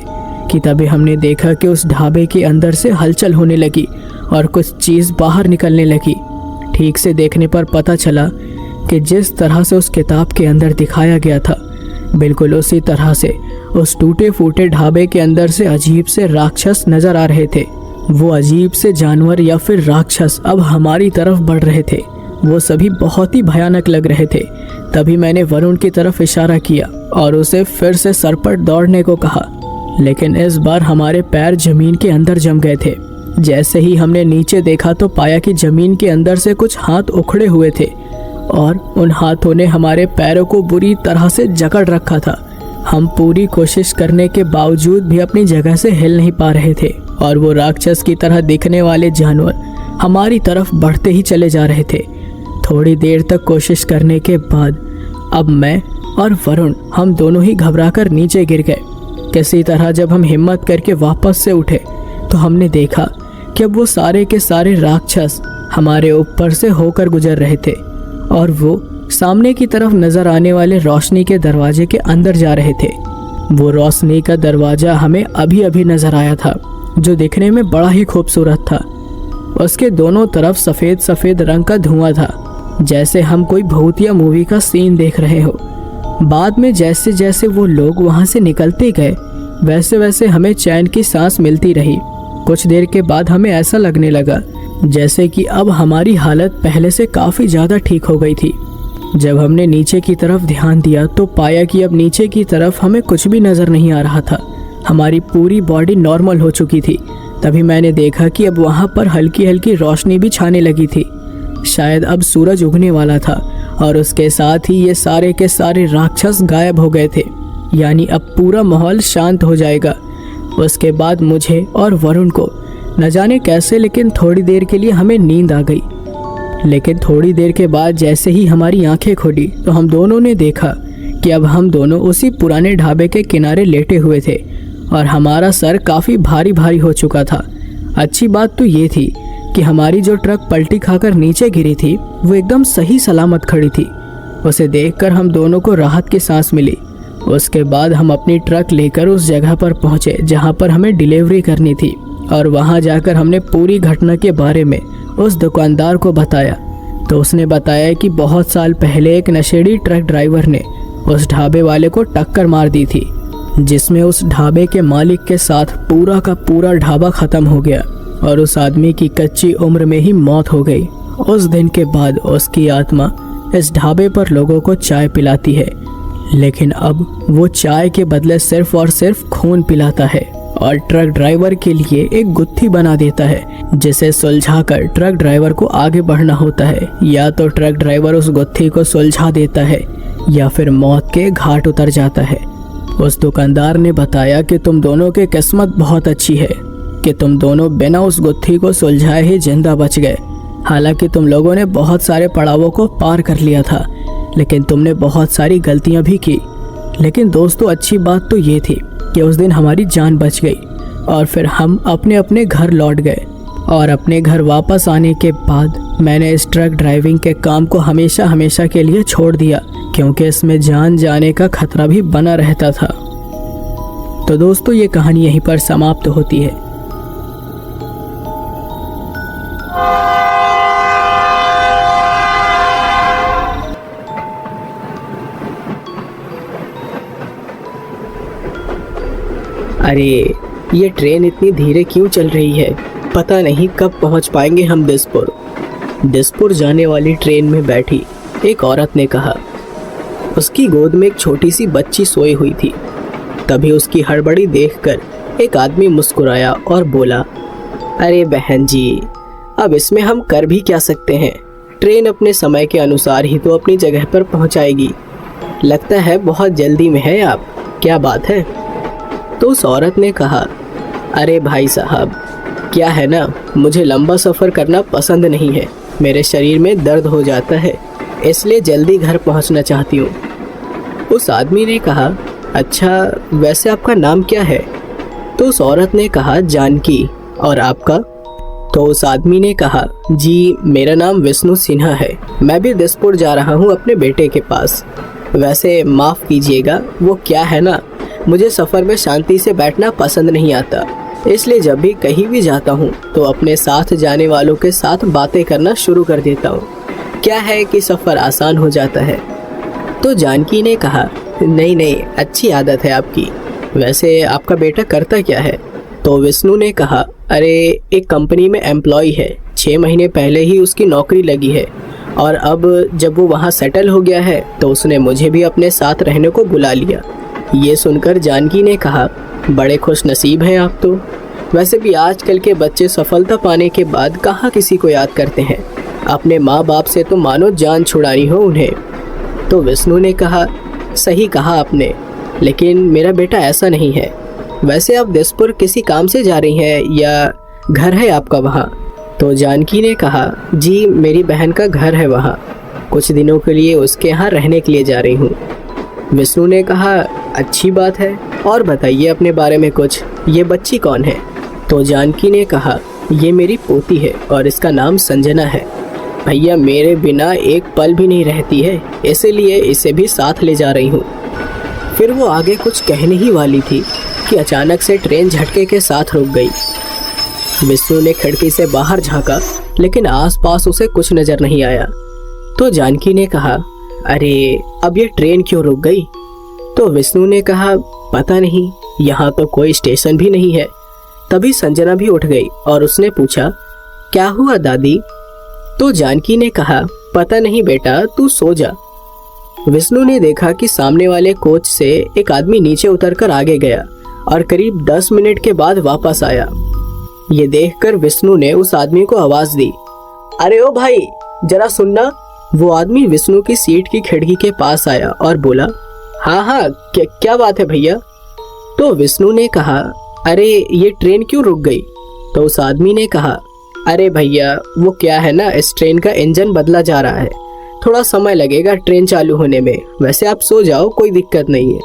कि तभी हमने देखा कि उस ढाबे के अंदर से हलचल होने लगी और कुछ चीज़ बाहर निकलने लगी। ठीक से देखने पर पता चला कि जिस तरह से उस किताब के अंदर दिखाया गया था बिल्कुल उसी तरह से उस टूटे फूटे ढाबे के अंदर से अजीब से राक्षस नजर आ रहे थे। वो अजीब से जानवर या फिर राक्षस अब हमारी तरफ बढ़ रहे थे। वो सभी बहुत ही भयानक लग रहे थे। तभी मैंने वरुण की तरफ इशारा किया और उसे फिर से सरपट दौड़ने को कहा, लेकिन इस बार हमारे पैर जमीन के अंदर जम गए थे। जैसे ही हमने नीचे देखा तो पाया कि जमीन के अंदर से कुछ हाथ उखड़े हुए थे और उन हाथों ने हमारे पैरों को बुरी तरह से जकड़ रखा था। हम पूरी कोशिश करने के बावजूद भी अपनी जगह से हिल नहीं पा रहे थे और वो राक्षस की तरह दिखने वाले जानवर हमारी तरफ बढ़ते ही चले जा रहे थे। थोड़ी देर तक कोशिश करने के बाद अब मैं और वरुण हम दोनों ही घबराकर नीचे गिर गए। किसी तरह जब हम हिम्मत करके वापस से उठे तो हमने देखा कि अब वो सारे के सारे राक्षस हमारे ऊपर से होकर गुजर रहे थे और वो सामने की तरफ नजर आने वाले रोशनी के दरवाजे के अंदर जा रहे थे। वो रोशनी का दरवाजा हमें अभी अभी नजर आया था, जो दिखने में बड़ा ही खूबसूरत था। उसके दोनों तरफ सफ़ेद सफ़ेद रंग का धुआं था, जैसे हम कोई भूतिया मूवी का सीन देख रहे हो। बाद में जैसे जैसे वो लोग वहाँ से निकलते गए वैसे वैसे हमें चैन की सांस मिलती रही। कुछ देर के बाद हमें ऐसा लगने लगा जैसे कि अब हमारी हालत पहले से काफ़ी ज़्यादा ठीक हो गई थी। जब हमने नीचे की तरफ ध्यान दिया तो पाया कि अब नीचे की तरफ हमें कुछ भी नज़र नहीं आ रहा था। हमारी पूरी बॉडी नॉर्मल हो चुकी थी। तभी मैंने देखा कि अब वहाँ पर हल्की हल्की रोशनी भी छाने लगी थी। शायद अब सूरज उगने वाला था और उसके साथ ही ये सारे के सारे राक्षस गायब हो गए थे। यानी अब पूरा माहौल शांत हो जाएगा। उसके बाद मुझे और वरुण को न जाने कैसे लेकिन थोड़ी देर के लिए हमें नींद आ गई। लेकिन थोड़ी देर के बाद जैसे ही हमारी आंखें खुली तो हम दोनों ने देखा कि अब हम दोनों उसी पुराने ढाबे के किनारे लेटे हुए थे और हमारा सर काफ़ी भारी भारी हो चुका था। अच्छी बात तो ये थी कि हमारी जो ट्रक पलटी खाकर नीचे गिरी थी वो एकदम सही सलामत खड़ी थी। उसे देखकर हम दोनों को राहत की सांस मिली। उसके बाद हम अपनी ट्रक लेकर उस जगह पर पहुंचे जहां पर हमें डिलीवरी करनी थी और वहां जाकर हमने पूरी घटना के बारे में उस दुकानदार को बताया। तो उसने बताया कि बहुत साल पहले एक नशेड़ी ट्रक ड्राइवर ने उस ढाबे वाले को टक्कर मार दी थी, जिसमें उस ढाबे के मालिक के साथ पूरा का पूरा ढाबा ख़त्म हो गया और उस आदमी की कच्ची उम्र में ही मौत हो गई। उस दिन के बाद उसकी आत्मा इस ढाबे पर लोगों को चाय पिलाती है, लेकिन अब वो चाय के बदले सिर्फ और सिर्फ खून पिलाता है और ट्रक ड्राइवर के लिए एक गुत्थी बना देता है, जिसे सुलझाकर ट्रक ड्राइवर को आगे बढ़ना होता है। या तो ट्रक ड्राइवर उस गुत्थी को सुलझा देता है या फिर मौत के घाट उतर जाता है। उस दुकानदार ने बताया कि तुम दोनों की किस्मत बहुत अच्छी है कि तुम दोनों बिना उस गुत्थी को सुलझाए ही जिंदा बच गए। हालांकि तुम लोगों ने बहुत सारे पड़ावों को पार कर लिया था, लेकिन तुमने बहुत सारी गलतियां भी की। लेकिन दोस्तों, अच्छी बात तो ये थी कि उस दिन हमारी जान बच गई और फिर हम अपने अपने घर लौट गए। और अपने घर वापस आने के बाद मैंने इस ट्रक ड्राइविंग के काम को हमेशा हमेशा के लिए छोड़ दिया, क्योंकि इसमें जान जाने का खतरा भी बना रहता था। तो दोस्तों, ये कहानी यहीं पर समाप्त होती है।
अरे, ये ट्रेन इतनी धीरे क्यों चल रही है? पता नहीं कब पहुंच पाएंगे हम दिसपुर। दिसपुर जाने वाली ट्रेन में बैठी एक औरत ने कहा। उसकी गोद में एक छोटी सी बच्ची सोई हुई थी। तभी उसकी हड़बड़ी देखकर एक आदमी मुस्कुराया और बोला, अरे बहन जी, अब इसमें हम कर भी क्या सकते हैं? ट्रेन अपने समय के अनुसार ही तो अपनी जगह पर पहुंचाएगी। लगता है बहुत जल्दी में है आप, क्या बात है? तो उस औरत ने कहा, अरे भाई साहब, क्या है ना, मुझे लंबा सफ़र करना पसंद नहीं है। मेरे शरीर में दर्द हो जाता है, इसलिए जल्दी घर पहुंचना चाहती हूँ। उस आदमी ने कहा, अच्छा वैसे आपका नाम क्या है? तो उस औरत ने कहा, जानकी। और आपका? तो उस आदमी ने कहा, जी मेरा नाम विष्णु सिन्हा है। मैं भी दिसपुर जा रहा हूँ अपने बेटे के पास। वैसे माफ़ कीजिएगा, वो क्या है ना, मुझे सफ़र में शांति से बैठना पसंद नहीं आता, इसलिए जब भी कहीं भी जाता हूँ तो अपने साथ जाने वालों के साथ बातें करना शुरू कर देता हूँ। क्या है कि सफ़र आसान हो जाता है। तो जानकी ने कहा, नहीं नहीं, अच्छी आदत है आपकी। वैसे आपका बेटा करता क्या है? तो विष्णु ने कहा, अरे एक कंपनी में एम्प्लॉय है, 6 महीने पहले ही उसकी नौकरी लगी है और अब जब वो वहाँ सेटल हो गया है तो उसने मुझे भी अपने साथ रहने को बुला लिया। ये सुनकर जानकी ने कहा, बड़े खुश नसीब हैं आप तो। वैसे भी आजकल के बच्चे सफलता पाने के बाद कहाँ किसी को याद करते हैं। अपने माँ बाप से तो मानो जान छुड़ानी हो उन्हें। तो विष्णु ने कहा, सही कहा आपने, लेकिन मेरा बेटा ऐसा नहीं है। वैसे आप दिसपुर किसी काम से जा रही हैं या घर है आपका वहाँ? तो जानकी ने कहा, जी मेरी बहन का घर है वहाँ, कुछ दिनों के लिए उसके यहाँ रहने के लिए जा रही हूँ। विष्णु ने कहा, अच्छी बात है, और बताइए अपने बारे में कुछ। ये बच्ची कौन है? तो जानकी ने कहा, ये मेरी पोती है और इसका नाम संजना है। भैया मेरे बिना एक पल भी नहीं रहती है, इसीलिए इसे भी साथ ले जा रही हूँ। फिर वो आगे कुछ कहने ही वाली थी कि अचानक से ट्रेन झटके के साथ रुक गई। विष्णु ने खिड़की से बाहर झांका, लेकिन आसपास उसे कुछ नजर नहीं आया। तो जानकी ने कहा, अरे अब ये ट्रेन क्यों रुक गई? तो विष्णु ने कहा, पता नहीं, यहाँ तो कोई स्टेशन भी नहीं है। तभी संजना भी उठ गई और उसने पूछा, क्या हुआ दादी? तो जानकी ने कहा, पता नहीं बेटा, तू सो जा। विष्णु ने देखा कि सामने वाले कोच से एक आदमी नीचे उतरकर आगे गया और करीब 10 मिनट के बाद वापस आया। ये देखकर विष्णु ने उस आदमी को आवाज दी, अरे ओ भाई, जरा सुनना। वो आदमी विष्णु की सीट की खिड़की के पास आया और बोला, हाँ हाँ, क्या बात है भैया? तो विष्णु ने कहा, अरे ये ट्रेन क्यों रुक गई? तो उस आदमी ने कहा, अरे भैया वो क्या है ना, इस ट्रेन का इंजन बदला जा रहा है, थोड़ा समय लगेगा ट्रेन चालू होने में। वैसे आप सो जाओ, कोई दिक्कत नहीं है।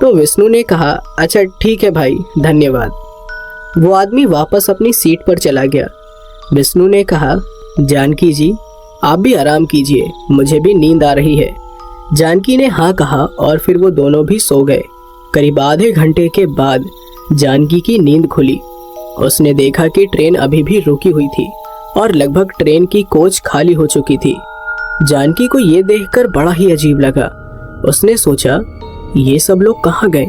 तो विष्णु ने कहा, अच्छा ठीक है भाई, धन्यवाद। वो आदमी वापस अपनी सीट पर चला गया। विष्णु ने कहा, जानकी जी आप भी आराम कीजिए, मुझे भी नींद आ रही है। जानकी ने हाँ कहा और फिर वो दोनों भी सो गए। करीब आधे घंटे के बाद जानकी की नींद खुली। उसने देखा कि ट्रेन अभी भी रुकी हुई थी और लगभग ट्रेन की कोच खाली हो चुकी थी। जानकी को ये देखकर बड़ा ही अजीब लगा। उसने सोचा, ये सब लोग कहाँ गए?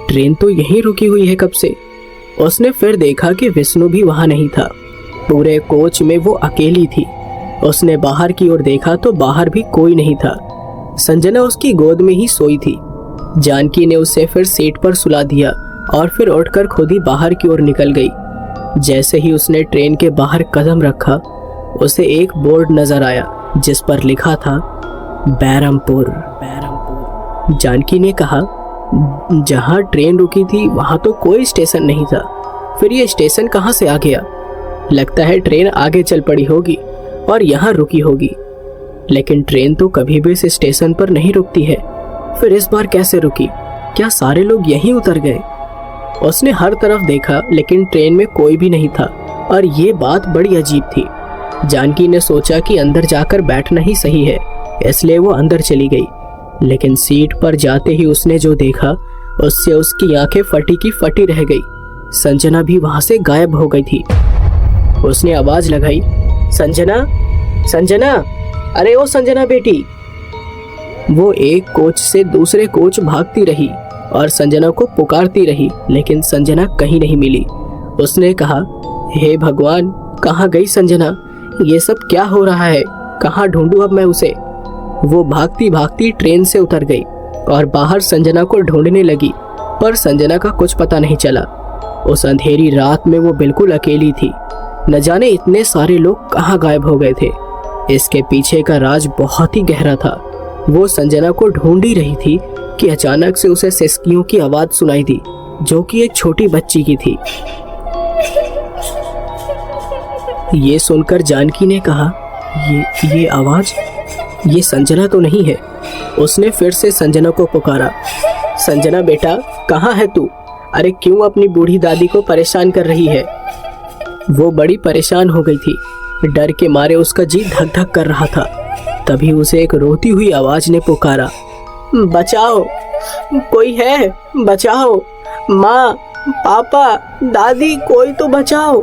ट्रेन तो यहीं रुकी हुई है कब से। उसने फिर देखा कि विष्णु भी वहाँ नहीं था। पूरे कोच में वो अकेली थी। उसने बाहर की ओर देखा तो बाहर भी कोई नहीं था। संजना उसकी गोद में ही सोई थी। जानकी ने उसे फिर सीट पर सुला दिया और फिर उठकर खुद ही बाहर की ओर निकल गई। जैसे ही उसने ट्रेन के बाहर कदम रखा, उसे एक बोर्ड नजर आया जिस पर लिखा था बैरमपुर। जानकी ने कहा, जहाँ ट्रेन रुकी थी वहाँ तो कोई स्टेशन नहीं था, फिर ये स्टेशन कहाँ से आ गया? लगता है ट्रेन आगे चल पड़ी होगी और यहाँ रुकी होगी। लेकिन ट्रेन तो कभी भी इस स्टेशन पर नहीं रुकती है, फिर इस बार कैसे रुकी? क्या सारे लोग यहीं उतर गए? उसने हर तरफ देखा लेकिन ट्रेन में कोई भी नहीं था और ये बात बड़ी अजीब थी। जानकी ने सोचा कि अंदर जाकर बैठना ही सही है, इसलिए वो अंदर चली गई। लेकिन सीट पर जाते ही उसने जो देखा उससे उसकी आंखें फटी की फटी रह गई। संजना भी वहां से गायब हो गई थी। उसने आवाज लगाई, संजना, संजना, अरे ओ संजना बेटी। वो एक कोच से दूसरे कोच भागती रही और संजना को पुकारती रही, लेकिन संजना कहीं नहीं मिली। उसने कहा, हे भगवान, कहाँ गई संजना? ये सब क्या हो रहा है? कहाँ ढूंढूं अब मैं उसे? वो भागती भागती ट्रेन से उतर गई और बाहर संजना को ढूंढने लगी, पर संजना का कुछ पता नहीं चला। उस अंधेरी रात में वो बिल्कुल अकेली थी। न जाने इतने सारे लोग कहाँ गायब हो गए थे। इसके पीछे का राज बहुत ही गहरा था। वो संजना को ढूंढ ही रही थी कि अचानक से उसे सिसकियों की आवाज सुनाई दी, जो कि एक छोटी बच्ची की थी। ये सुनकर जानकी ने कहा, ये आवाज, ये संजना तो नहीं है। उसने फिर से संजना को पुकारा, संजना बेटा कहाँ है तू? अरे क्यों अपनी बूढ़ी दादी को परेशान कर रही है? वो बड़ी परेशान हो गई थी। डर के मारे उसका जी धक धक कर रहा था। तभी उसे एक रोती हुई आवाज ने पुकारा, बचाओ, कोई है, बचाओ, माँ, पापा, दादी, कोई तो बचाओ।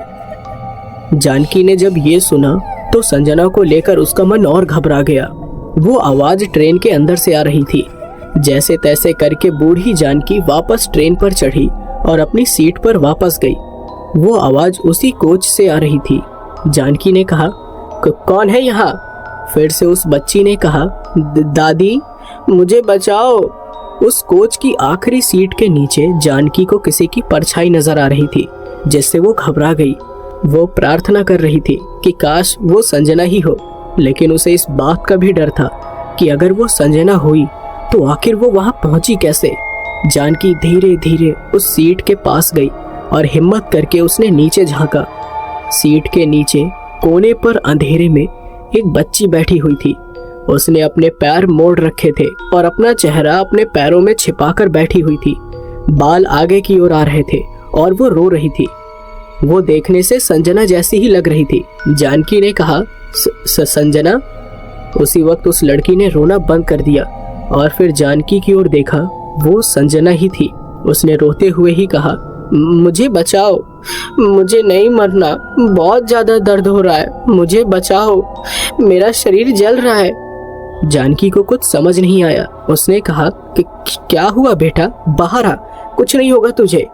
जानकी ने जब ये सुना तो संजना को लेकर उसका मन और घबरा गया। वो आवाज ट्रेन के अंदर से आ रही थी। जैसे तैसे करके बूढ़ी जानकी वापस ट्रेन पर चढ़ी और अपनी सीट पर वापस गई। वो आवाज उसी कोच से आ रही थी। जानकी ने कहा, कौन है यहाँ? फिर से उस बच्ची ने कहा, दादी मुझे बचाओ। उस कोच की आखिरी सीट के नीचे जानकी को किसी की परछाई नजर आ रही थी, जिससे वो घबरा गई। वो प्रार्थना कर रही थी कि काश वो संजना ही हो, लेकिन उसे इस बात का भी डर था कि अगर वो संजना हुई तो आखिर वो वहां पहुंची कैसे। जानकी धीरे धीरे उस सीट के पास गई और हिम्मत करके उसने नीचे झांका। सीट के नीचे कोने पर अंधेरे में एक बच्ची बैठी हुई थी। उसने अपने पैर मोड़ रखे थे और अपना चेहरा अपने पैरों में छिपाकर बैठी हुई थी। बाल आगे की ओर आ रहे थे और वो रो रही थी। वो देखने से संजना जैसी ही लग रही थी। जानकी ने कहा, संजना। उसी वक्त उस लड़की ने रोना बंद कर दिया और फिर जानकी की ओर देखा। वो संजना ही थी। उसने रोते हुए ही कहा, मुझे बचाओ, मुझे नहीं मरना, बहुत ज्यादा दर्द हो रहा है, मुझे बचाओ, मेरा शरीर जल रहा है। जानकी को कुछ समझ नहीं आया। उसने कहा कि क्या हुआ बेटा, बाहर आ, कुछ नहीं होगा तुझे।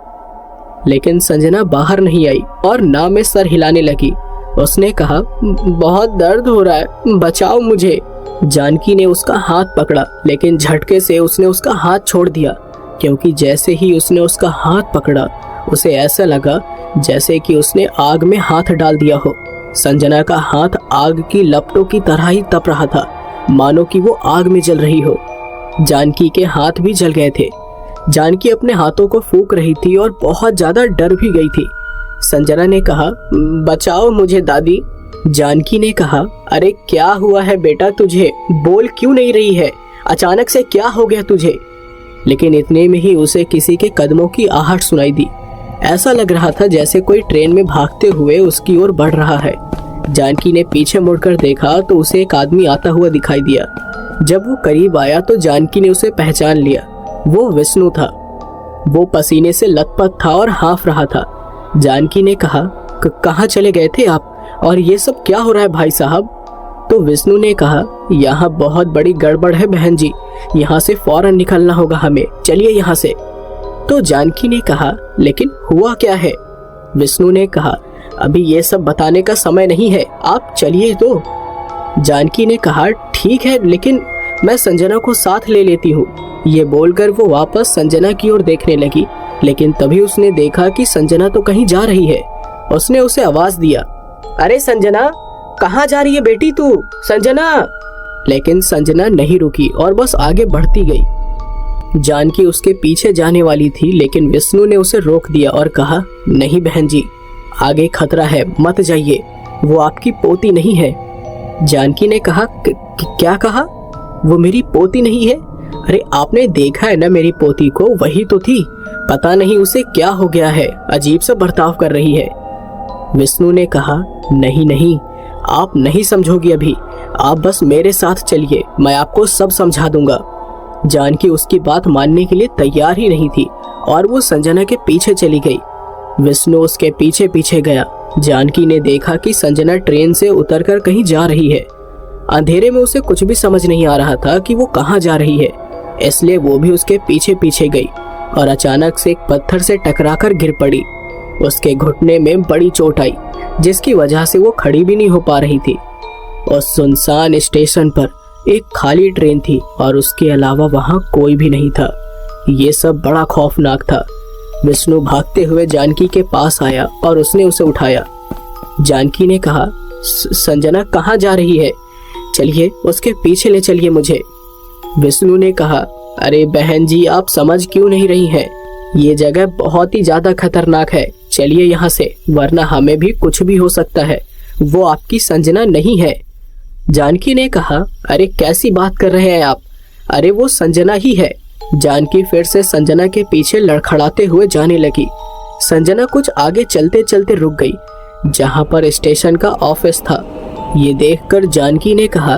लेकिन संजना बाहर नहीं आई और ना में सर हिलाने लगी। उसने कहा, बहुत दर्द हो रहा है, बचाओ मुझे। जानकी ने उसका हाथ पकड़ा, लेकिन झटके से उसने उसका हाथ छोड़ दिया, क्योंकि जैसे ही उसने उसका हाथ पकड़ा उसे ऐसा लगा जैसे कि उसने आग में हाथ डाल दिया हो। संजना का हाथ आग की लपटों की तरह ही तप रहा था, मानो कि वो आग में जल रही हो। जानकी के हाथ भी जल गए थे। जानकी अपने हाथों को फूंक रही थी और बहुत ज्यादा डर भी गई थी। संजना ने कहा, बचाओ मुझे दादी। जानकी ने कहा, अरे क्या हुआ है बेटा तुझे, बोल क्यों नहीं रही है, अचानक से क्या हो गया तुझे? लेकिन इतने में ही उसे किसी के कदमों की आहट सुनाई दी। ऐसा लग रहा था जैसे कोई ट्रेन में भागते हुए उसकी ओर बढ़ रहा है। जानकी ने पीछे मुड़कर देखा तो उसे एक आदमी आता हुआ दिखाई दिया। जब वो करीब आया तो जानकी ने उसे पहचान लिया। वो विष्णु था। वो पसीने से लथपथ था और हाँफ रहा था। जानकी ने कहा, कहाँ चले गए थे आप, और ये सब क्या हो रहा है भाई साहब? तो विष्णु ने कहा, यहाँ बहुत बड़ी गड़बड़ है बहन जी, यहाँ से फौरन निकलना होगा हमें, चलिए यहाँ से। तो जानकी ने कहा, लेकिन हुआ क्या है? विष्णु ने कहा, अभी ये सब बताने का समय नहीं है, आप चलिए तो। जानकी ने कहा, ठीक है, लेकिन मैं संजना को साथ ले लेती हूँ। ये बोलकर वो वापस संजना की ओर देखने लगी, लेकिन तभी उसने देखा कि संजना तो कहीं जा रही है। उसने उसे आवाज दिया, अरे संजना, कहाँ जा रही है बेटी तू, संजना? लेकिन संजना नहीं रुकी और बस आगे बढ़ती गई। जानकी उसके पीछे जाने वाली थी, लेकिन विष्णु ने उसे रोक दिया और कहा, नहीं बहन जी, आगे खतरा है, मत जाइए, वो आपकी पोती नहीं है। जानकी ने कहा, क्या कहा? वो मेरी पोती नहीं है? अरे आपने देखा है ना मेरी पोती को, वही तो थी, पता नहीं उसे क्या हो गया है, अजीब सा बर्ताव कर रही है। विष्णु ने कहा, नहीं नहीं, आप नहीं समझोगी अभी, आप बस मेरे साथ चलिए, मैं आपको सब समझा दूंगा। जानकी उसकी बात मानने के लिए तैयार ही नहीं थी और वो संजना के पीछे चली गई। विष्णु उसके पीछे पीछे गया। जानकी ने देखा कि संजना ट्रेन से उतरकर कहीं जा रही है। अंधेरे में उसे कुछ भी समझ नहीं आ रहा था कि वो कहाँ जा रही है, इसलिए वो भी उसके पीछे पीछे गई और अचानक से एक पत्थर से टकराकर गिर पड़ी। उसके घुटने में बड़ी चोट आई, जिसकी वजह से वो खड़ी भी नहीं हो पा रही थी। उस सुनसान स्टेशन पर एक खाली ट्रेन थी और उसके अलावा वहां कोई भी नहीं था। ये सब बड़ा खौफनाक था। विष्णु भागते हुए जानकी के पास आया और उसने उसे उठाया। जानकी ने कहा, संजना कहाँ जा रही है? चलिए उसके पीछे ले चलिए मुझे। विष्णु ने कहा, अरे बहन जी, आप समझ क्यों नहीं रही हैं? ये जगह बहुत ही ज्यादा खतरनाक है, चलिए यहाँ से, वरना हमें भी कुछ भी हो सकता है। वो आपकी संजना नहीं है। जानकी ने कहा, अरे कैसी बात कर रहे हैं आप? अरे वो संजना ही है। जानकी फिर से संजना के पीछे लड़खड़ाते हुए जाने लगी। संजना कुछ आगे चलते चलते रुक गई, जहाँ पर स्टेशन का ऑफिस था। ये देखकर जानकी ने कहा,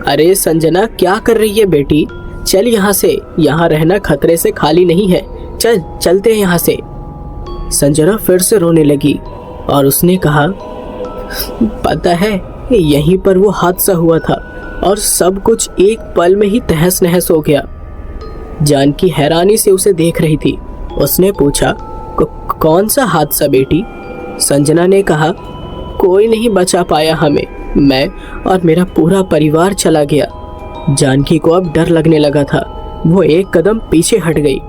अरे संजना, क्या कर रही है बेटी? चल यहाँ से, यहाँ रहना खतरे से खाली नहीं है, चल चलते हैं यहाँ से। संजना फिर से रोने लगी और उसने कहा, पता है यहीं पर वो हादसा हुआ था और सब कुछ एक पल में ही तहस नहस हो गया। जानकी हैरानी से उसे देख रही थी। उसने पूछा, कौन सा हादसा बेटी? संजना ने कहा, कोई नहीं बचा पाया हमें, मैं और मेरा पूरा परिवार चला गया। जानकी को अब डर लगने लगा था। वो एक कदम पीछे हट गई।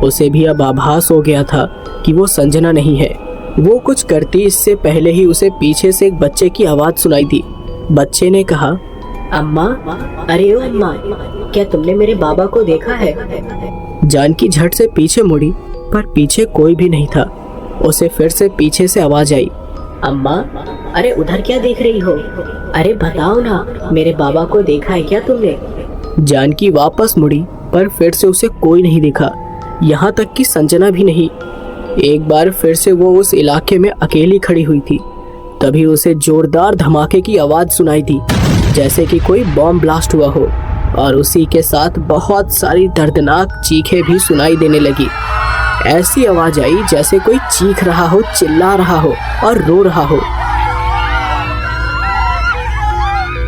उसे भी अब आभास हो गया था कि वो संजना नहीं है। वो कुछ करती इससे पहले ही उसे पीछे से एक बच्चे की आवाज सुनाई दी। बच्चे ने कहा,
अम्मा, अरे ओ अम्मा, क्या तुमने मेरे बाबा को देखा है?
जानकी झट से पीछे मुड़ी, पर पीछे कोई भी नहीं था। उसे फिर से पीछे से आवाज आई,
अम्मा, अरे उधर क्या देख रही हो? अरे बताओ ना, मेरे बाबा को देखा है क्या तुमने?
जानकी वापस मुड़ी, पर फिर से उसे कोई नहीं दिखा, यहाँ तक कि संजना भी नहीं। एक बार फिर से वो उस इलाके में अकेली खड़ी हुई थी। तभी उसे जोरदार धमाके की आवाज सुनाई दी, जैसे कि कोई बॉम्ब ब्लास्ट हुआ हो, और उसी के साथ बहुत सारी दर्दनाक चीखें भी सुनाई देने लगी। ऐसी आवाज आई जैसे कोई चीख रहा हो, चिल्ला रहा हो और रो रहा हो।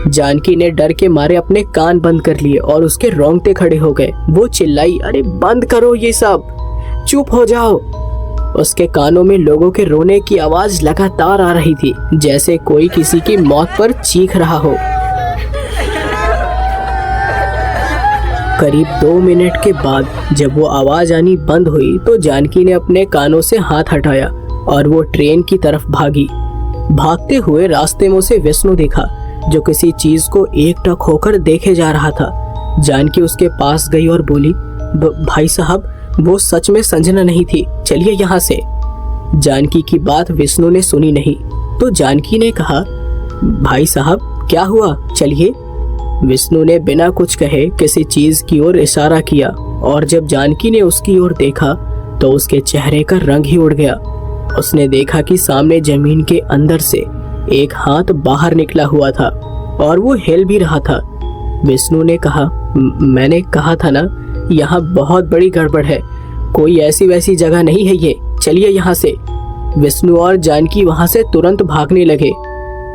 जानकी ने डर के मारे अपने कान बंद कर लिए और उसके रोंगटे खड़े हो गए। वो चिल्लाई, अरे बंद करो ये सब, चुप हो जाओ। उसके कानों में लोगों के रोने की आवाज लगातार आ रही थी, जैसे कोई किसी की मौत पर चीख रहा हो। करीब 2 मिनट के बाद जब वो आवाज आनी बंद हुई तो जानकी ने अपने कानों से हाथ हटाया और वो ट्रेन की तरफ भागी। भागते हुए रास्ते में उसे विष्णु दिखा, जो किसी चीज को एकटक होकर देखे जा रहा था। जानकी उसके पास गई और बोली, भाई साहब, वो सच में संजना नहीं थी, चलिए यहाँ से। जानकी की बात विष्णु ने सुनी नहीं, तो जानकी ने कहा, भाई साहब क्या हुआ, चलिए। विष्णु ने बिना कुछ कहे किसी चीज की ओर इशारा किया, और जब जानकी ने उसकी ओर देखा तो उसके चेहरे का रंग ही उड़ गया। उसने देखा कि सामने जमीन के अंदर से एक हाथ बाहर निकला हुआ था और वो हिल भी रहा था। विष्णु ने कहा, मैंने कहा था ना, यहाँ बहुत बड़ी गड़बड़ है, कोई ऐसी वैसी जगह नहीं है ये, चलिए यहाँ से। विष्णु और जानकी वहाँ से तुरंत भागने लगे।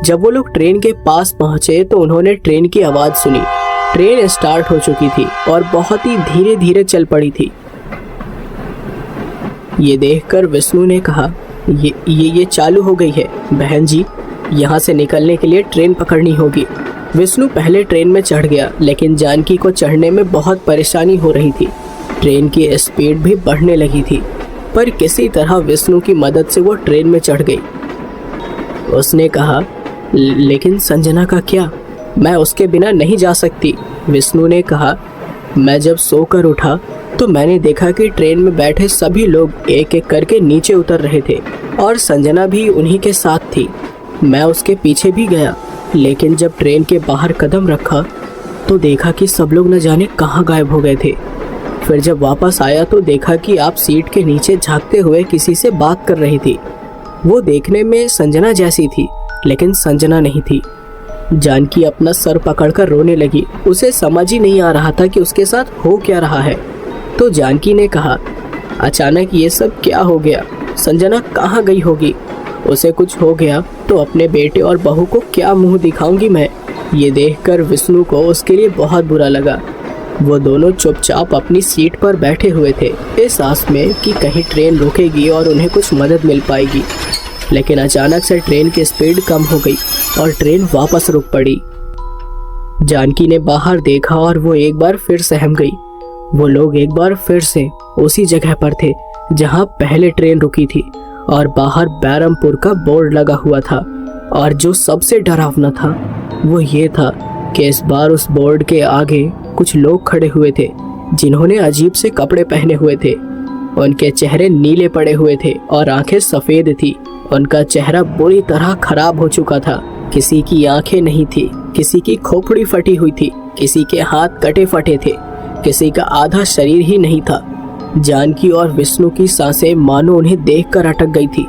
जब वो लोग ट्रेन के पास पहुंचे तो उन्होंने ट्रेन की आवाज सुनी। ट्रेन स्टार्ट हो चुकी थी और बहुत ही धीरे धीरे चल पड़ी थी। ये देखकर विष्णु ने कहा, ये चालू हो गई है बहन जी, यहाँ से निकलने के लिए ट्रेन पकड़नी होगी। विष्णु पहले ट्रेन में चढ़ गया, लेकिन जानकी को चढ़ने में बहुत परेशानी हो रही थी। ट्रेन की स्पीड भी बढ़ने लगी थी, पर किसी तरह विष्णु की मदद से वो ट्रेन में चढ़ गई। उसने कहा, लेकिन संजना का क्या, मैं उसके बिना नहीं जा सकती। विष्णु ने कहा, मैं जब सोकर उठा तो मैंने देखा कि ट्रेन में बैठे सभी लोग एक एक करके नीचे उतर रहे थे और संजना भी उन्हीं के साथ थी। मैं उसके पीछे भी गया, लेकिन जब ट्रेन के बाहर कदम रखा तो देखा कि सब लोग न जाने कहाँ गायब हो गए थे। फिर जब वापस आया तो देखा कि आप सीट के नीचे झांकते हुए किसी से बात कर रही थी। वो देखने में संजना जैसी थी, लेकिन संजना नहीं थी। जानकी अपना सर पकड़कर रोने लगी। उसे समझ ही नहीं आ रहा था कि उसके साथ हो क्या रहा है। तो जानकी ने कहा, अचानक ये सब क्या हो गया, संजना कहाँ गई होगी? उसे कुछ हो गया तो अपने बेटे और बहू को क्या मुंह दिखाऊंगी मैं। ये देखकर विष्णु को उसके लिए बहुत बुरा लगा। वो दोनों चुपचाप अपनी सीट पर बैठे हुए थे, इस आस में कि कहीं ट्रेन रुकेगी और उन्हें कुछ मदद मिल पाएगी। लेकिन अचानक से ट्रेन की स्पीड कम हो गई और ट्रेन वापस रुक पड़ी। जानकी ने बाहर देखा और वो एक बार फिर सहम गई। वो लोग एक बार फिर से उसी जगह पर थे जहां पहले ट्रेन रुकी थी, और बाहर बैरमपुर का बोर्ड लगा हुआ था। और जो सबसे डरावना था वो ये था कि इस बार उस बोर्ड के आगे कुछ लोग खड़े हुए थे जिन्होंने अजीब से कपड़े पहने हुए थे। उनके चेहरे नीले पड़े हुए थे और आंखें सफेद थी। उनका चेहरा बुरी तरह खराब हो चुका था। किसी की आंखें नहीं थी, किसी की खोपड़ी फटी हुई थी, किसी के हाथ कटे फटे थे, किसी का आधा शरीर ही नहीं था। जानकी और विष्णु की सांसें मानो उन्हें देखकर अटक गई थी।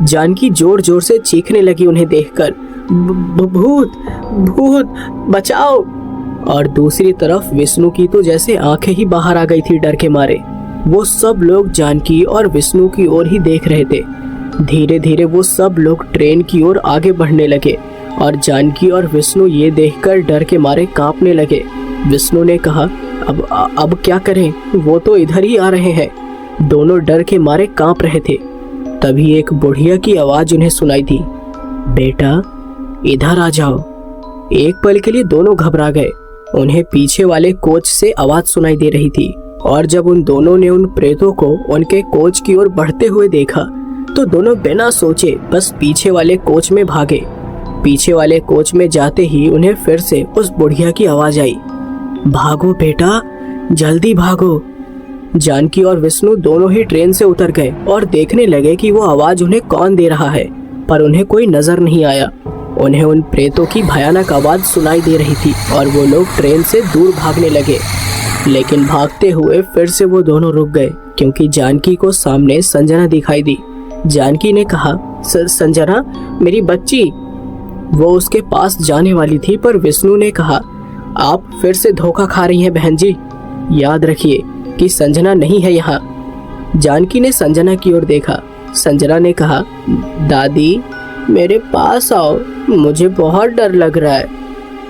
जानकी जोर जोर से चीखने लगी उन्हें देखकर, भूत भूत बचाओ। और दूसरी तरफ विष्णु की तो जैसे आंखें ही बाहर आ गई थी डर के मारे। वो सब लोग जानकी और विष्णु की ओर ही देख रहे थे। धीरे धीरे वो सब लोग ट्रेन की ओर आगे बढ़ने लगे और जानकी और विष्णु ये देखकर डर के मारे कांपने लगे। विष्णु ने कहा, अब क्या करें, वो तो इधर ही आ रहे हैं। दोनों डर के मारे कांप रहे थे। तभी एक बुढ़िया की आवाज उन्हें सुनाई दी, बेटा इधर आ जाओ। एक पल के लिए दोनों घबरा गए। उन्हें पीछे वाले कोच से आवाज सुनाई दे रही थी और जब उन दोनों ने उन प्रेतों को उनके कोच की ओर बढ़ते हुए देखा तो दोनों बिना सोचे बस पीछे वाले कोच में भागे। पीछे वाले कोच में जाते ही उन्हें फिर से उस बुढ़िया की आवाज आई, भागो बेटा जल्दी भागो। जानकी और विष्णु दोनों ही ट्रेन से उतर गए और देखने लगे कि वो आवाज उन्हें कौन दे रहा है, पर उन्हें कोई नजर नहीं आया। उन्हें उन प्रेतों की भयानक आवाज सुनाई दे रही थी और वो लोग ट्रेन से दूर भागने लगे। लेकिन भागते हुए फिर से वो दोनों रुक गए क्योंकि जानकी को सामने संजना दिखाई दी। जानकी ने कहा, संजना मेरी बच्ची। वो उसके पास जाने वाली थी पर विष्णु ने कहा, आप फिर से धोखा खा रही हैं बहन जी। याद रखिए कि संजना नहीं है यहाँ। जानकी ने संजना की ओर देखा। संजना ने कहा, दादी मेरे पास आओ, मुझे बहुत डर लग रहा है।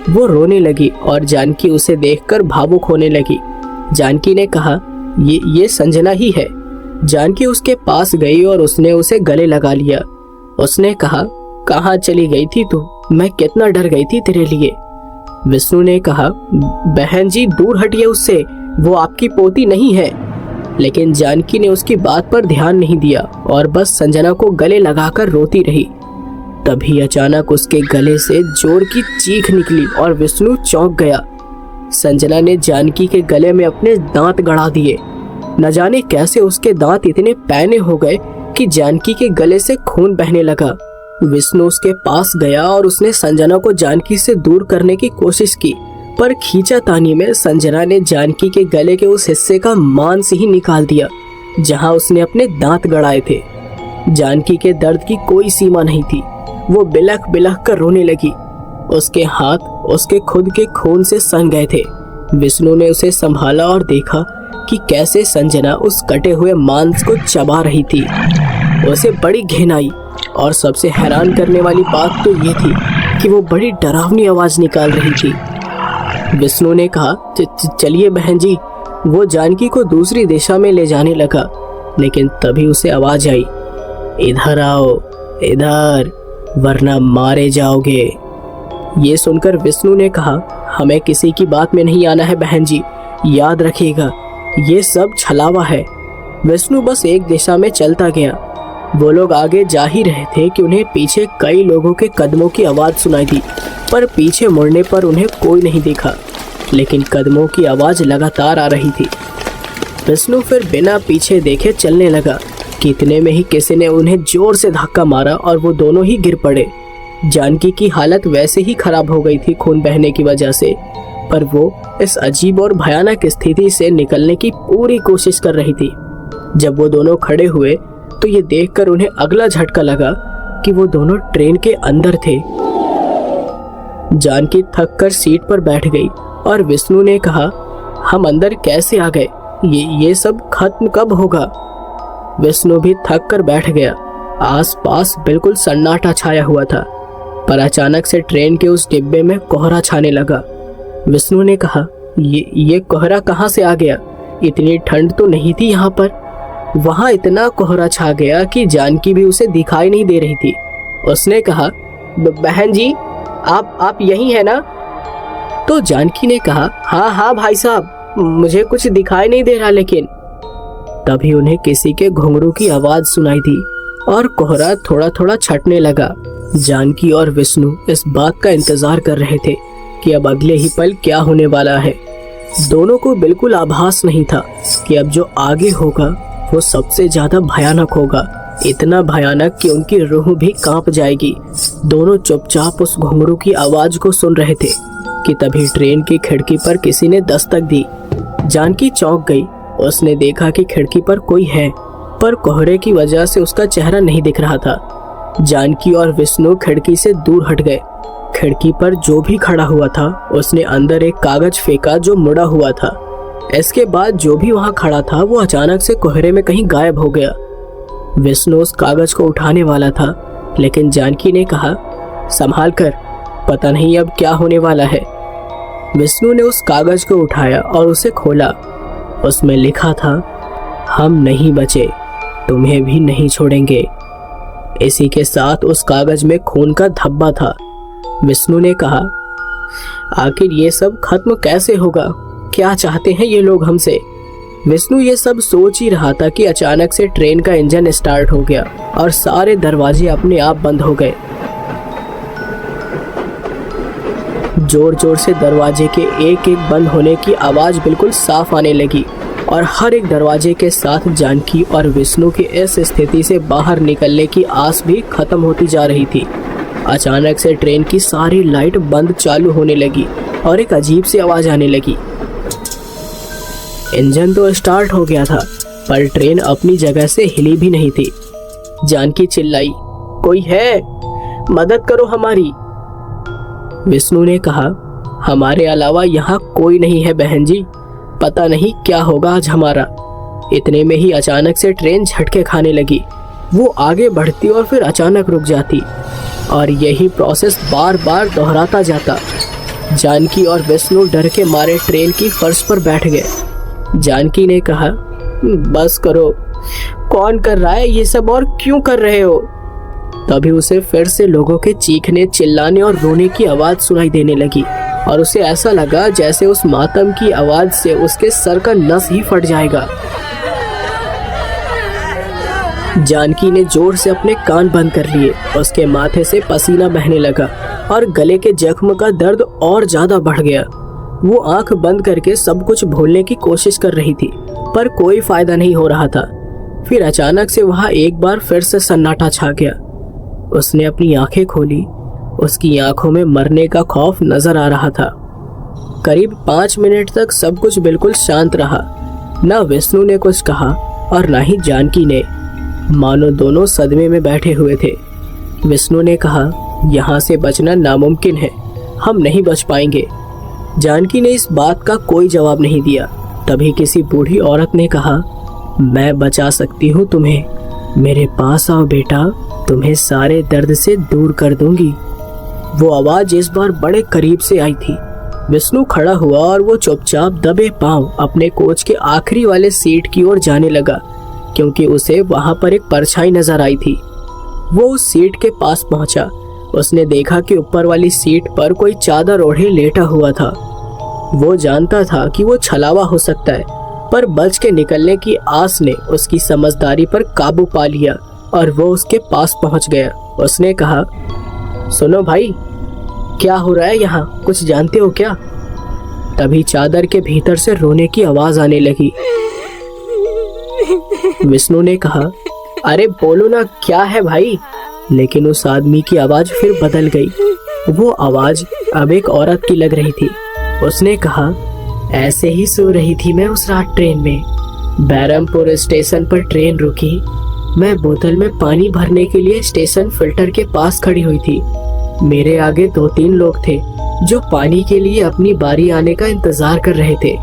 वो रोने लगी और जानकी उसे देखकर भावुक होने लगी। जानकी ने कहा, ये संजना ही है। जानकी उसके पास गई और उसने उसे गले लगा लिया। उसने कहा, कहाँ चली गई थी तू? मैं कितना डर गई थी तेरे लिए। विष्णु ने कहा, बहन जी दूर हटिए उससे, वो आपकी पोती नहीं है। लेकिन जानकी ने उसकी बात पर ध्यान नहीं दिया और बस संजना को गले लगाकर रोती रही। तभी अचानक उसके गले से जोर की चीख निकली और विष्णु चौंक गया। संजना ने जानकी के गले में अपने दांत गड़ा दिए। न जाने कैसे उसके दांत इतने पैने हो गए कि जानकी के गले से खून बहने लगा। विष्णु उसके पास गया और उसने संजना को जानकी से दूर करने की कोशिश की, पर खींचातानी में संजना ने जानकी के गले के उस हिस्से का मांस ही निकाल दिया जहां उसने अपने दांत गड़ाए थे। जानकी के दर्द की कोई सीमा नहीं थी। वो बिलख बिलख कर रोने लगी। उसके हाथ उसके खुद के खून से सन गए थे। विष्णु ने उसे संभाला और देखा कि कैसे संजना उस कटे हुए मांस को चबा रही थी। उसे बड़ी घिन आई और सबसे हैरान करने वाली बात तो ये थी कि वो बड़ी डरावनी आवाज निकाल रही थी। विष्णु ने कहा, चलिए बहन जी। वो जानकी को दूसरी दिशा में ले जाने लगा, लेकिन तभी उसे आवाज आई, इधर आओ, इधर, वरना मारे जाओगे। ये सुनकर विष्णु ने कहा, हमें किसी की बात में नहीं आना है बहन जी, याद रखिएगा ये सब छलावा है। विष्णु बस एक दिशा में चलता गया। वो लोग आगे जा ही रहे थे कि उन्हें पीछे कई लोगों के कदमों की आवाज सुनाई दी, पर पीछे मुड़ने पर उन्हें कोई नहीं दिखा, लेकिन कदमों की आवाज लगातार आ रही थी। विष्णु फिर बिना पीछे देखे चलने लगा कि इतने में ही किसी ने उन्हें जोर से धक्का मारा और वो दोनों ही गिर पड़े। जानकी की हालत वैसे ही खराब हो गई थी खून बहने की वजह से, पर वो इस अजीब और भयानक स्थिति से निकलने की पूरी कोशिश कर रही थी। जब वो दोनों खड़े हुए तो ये देखकर उन्हें अगला झटका लगा कि वो दोनों ट्रेन के अंदर थे। जानकी थक कर सीट पर बैठ गई और विष्णु ने कहा, हम अंदर कैसे आ गए? ये सब खत्म कब होगा? विष्णु भी थक कर बैठ गया। आसपास बिल्कुल सन्नाटा छाया हुआ था, पर अचानक से ट्रेन के उस डिब्बे में कोहरा छाने लगा। विष्णु ने कहा, ये कोहरा कहाँ से आ गया? इतनी ठंड तो नहीं थी यहाँ पर। वहाँ इतना कोहरा छा गया कि जानकी भी उसे दिखाई नहीं दे रही थी। उसने कहा, बहन जी आप यही है ना? तो जानकी ने कहा, हाँ भाई साहब, मुझे कुछ दिखाई नहीं दे रहा। लेकिन तभी उन्हें किसी के घुंघरू की आवाज सुनाई दी और कोहरा थोड़ा थोड़ा छटने लगा। जानकी और विष्णु इस बात का इंतजार कर रहे थे कि अब अगले ही पल क्या होने वाला है। दोनों को बिल्कुल आभास नहीं था कि अब जो आगे होगा वो सबसे ज्यादा भयानक होगा, इतना भयानक कि उनकी रूह भी कांप जाएगी। दोनों चुपचाप उस घुंघरू की आवाज को सुन रहे थे कि तभी ट्रेन की खिड़की पर किसी ने दस्तक दी। जानकी चौंक गई। उसने देखा कि खिड़की पर कोई है, पर कोहरे की वजह से उसका चेहरा नहीं दिख रहा था। जानकी और विष्णु खिड़की से दूर हट गए। खिड़की पर जो भी खड़ा हुआ था उसने अंदर एक कागज फेंका जो मुड़ा हुआ था। इसके बाद जो भी वहां खड़ा था वो अचानक से कोहरे में कहीं गायब हो गया। विष्णु उस कागज को उठाने वाला था, लेकिन जानकी ने कहा, संभाल कर, पता नहीं अब क्या होने वाला है। विष्णु ने उस कागज को उठाया और उसे खोला। उसमें लिखा था, हम नहीं बचे, तुम्हें भी नहीं छोड़ेंगे। इसी के साथ उस कागज में खून का धब्बा था। विष्णु ने कहा, आखिर ये सब खत्म कैसे होगा? क्या चाहते हैं ये लोग हमसे? विष्णु ये सब सोच ही रहा था कि अचानक से ट्रेन का इंजन स्टार्ट हो गया और सारे दरवाजे अपने आप बंद हो गए। जोर जोर से दरवाजे के एक एक बंद होने की आवाज बिल्कुल साफ आने लगी और हर एक दरवाजे के साथ जानकी और विष्णु की इस स्थिति से बाहर निकलने की आस भी खत्म होती जा रही थी। अचानक से ट्रेन की सारी लाइट बंद चालू होने लगी और एक अजीब सी आवाज आने लगी। इंजन तो स्टार्ट हो गया था, पर ट्रेन अपनी जगह से हिली भी नहीं थी। जानकी चिल्लाई, कोई है? मदद करो हमारी। विष्णु ने कहा, हमारे अलावा यहाँ कोई नहीं है बहन जी, पता नहीं क्या होगा आज हमारा। इतने में ही अचानक से ट्रेन झटके खाने लगी। वो आगे बढ़ती और फिर अचानक रुक जाती और यही प्रोसेस बार बार दोहराता जाता। जानकी और विष्णु डर के मारे ट्रेन की फर्श पर बैठ गए। जानकी ने कहा, बस करो, कौन कर रहा है ये सब और क्यों कर रहे हो? तभी उसे फिर से लोगों के चीखने, चिल्लाने और रोने की आवाज सुनाई देने लगी और उसे ऐसा लगा जैसे उस मातम की आवाज से उसके सर का नस ही फट जाएगा। जानकी ने जोर से अपने कान बंद कर लिए। उसके माथे से पसीना बहने लगा और गले के जख्म का दर्द और ज्यादा बढ़ गया। वो आंख बंद करके सब कुछ भूलने की कोशिश कर रही थी, पर कोई फायदा नहीं हो रहा था। फिर अचानक से वहां एक बार फिर से सन्नाटा छा गया। उसने अपनी आंखें खोली। उसकी आंखों में मरने का खौफ नजर आ रहा था। करीब 5 मिनट तक सब कुछ बिल्कुल शांत रहा। न विष्णु ने कुछ कहा और न ही जानकी ने, मानो दोनों सदमे में बैठे हुए थे। विष्णु ने कहा, यहाँ से बचना नामुमकिन है, हम नहीं बच पाएंगे। जानकी ने इस बात का कोई जवाब नहीं दिया। तभी किसी बूढ़ी औरत ने कहा, मैं बचा सकती हूँ तुम्हें, मेरे पास आओ बेटा, तुम्हें सारे दर्द से दूर कर दूंगी। वो आवाज इस बार बड़े करीब से आई थी। विष्णु खड़ा हुआ और वो चुपचाप दबे पांव अपने कोच के आखिरी वाले सीट की ओर जाने लगा, क्योंकि उसे वहां पर एक परछाई नजर आई थी। वो उस सीट के पास पहुंचा। उसने देखा कि ऊपर वाली सीट पर कोई चादर ओढ़े लेटा हुआ था। वो जानता था कि वो छलावा हो सकता है, पर बच के निकलने की आस ने उसकी समझदारी पर काबू पा लिया और वो उसके पास पहुंच गया। उसने कहा, सुनो भाई, क्या हो रहा है यहाँ, कुछ जानते हो क्या? तभी चादर के भीतर से रोने की आवाज आने लगी। विष्णु ने कहा, अरे बोलो ना, क्या है भाई? लेकिन उस आदमी की आवाज फिर बदल गई। वो आवाज अब एक औरत की लग रही थी। उसने कहा, ऐसे ही सो रही थी मैं उस रात ट्रेन में। बैरमपुर स्टेशन पर ट्रेन रुकी। मैं बोतल में पानी भरने के लिए स्टेशन फिल्टर के पास खड़ी हुई थी। मेरे आगे 2-3 लोग थे जो पानी के लिए अपनी बारी आने का इंतजार कर रहे थे।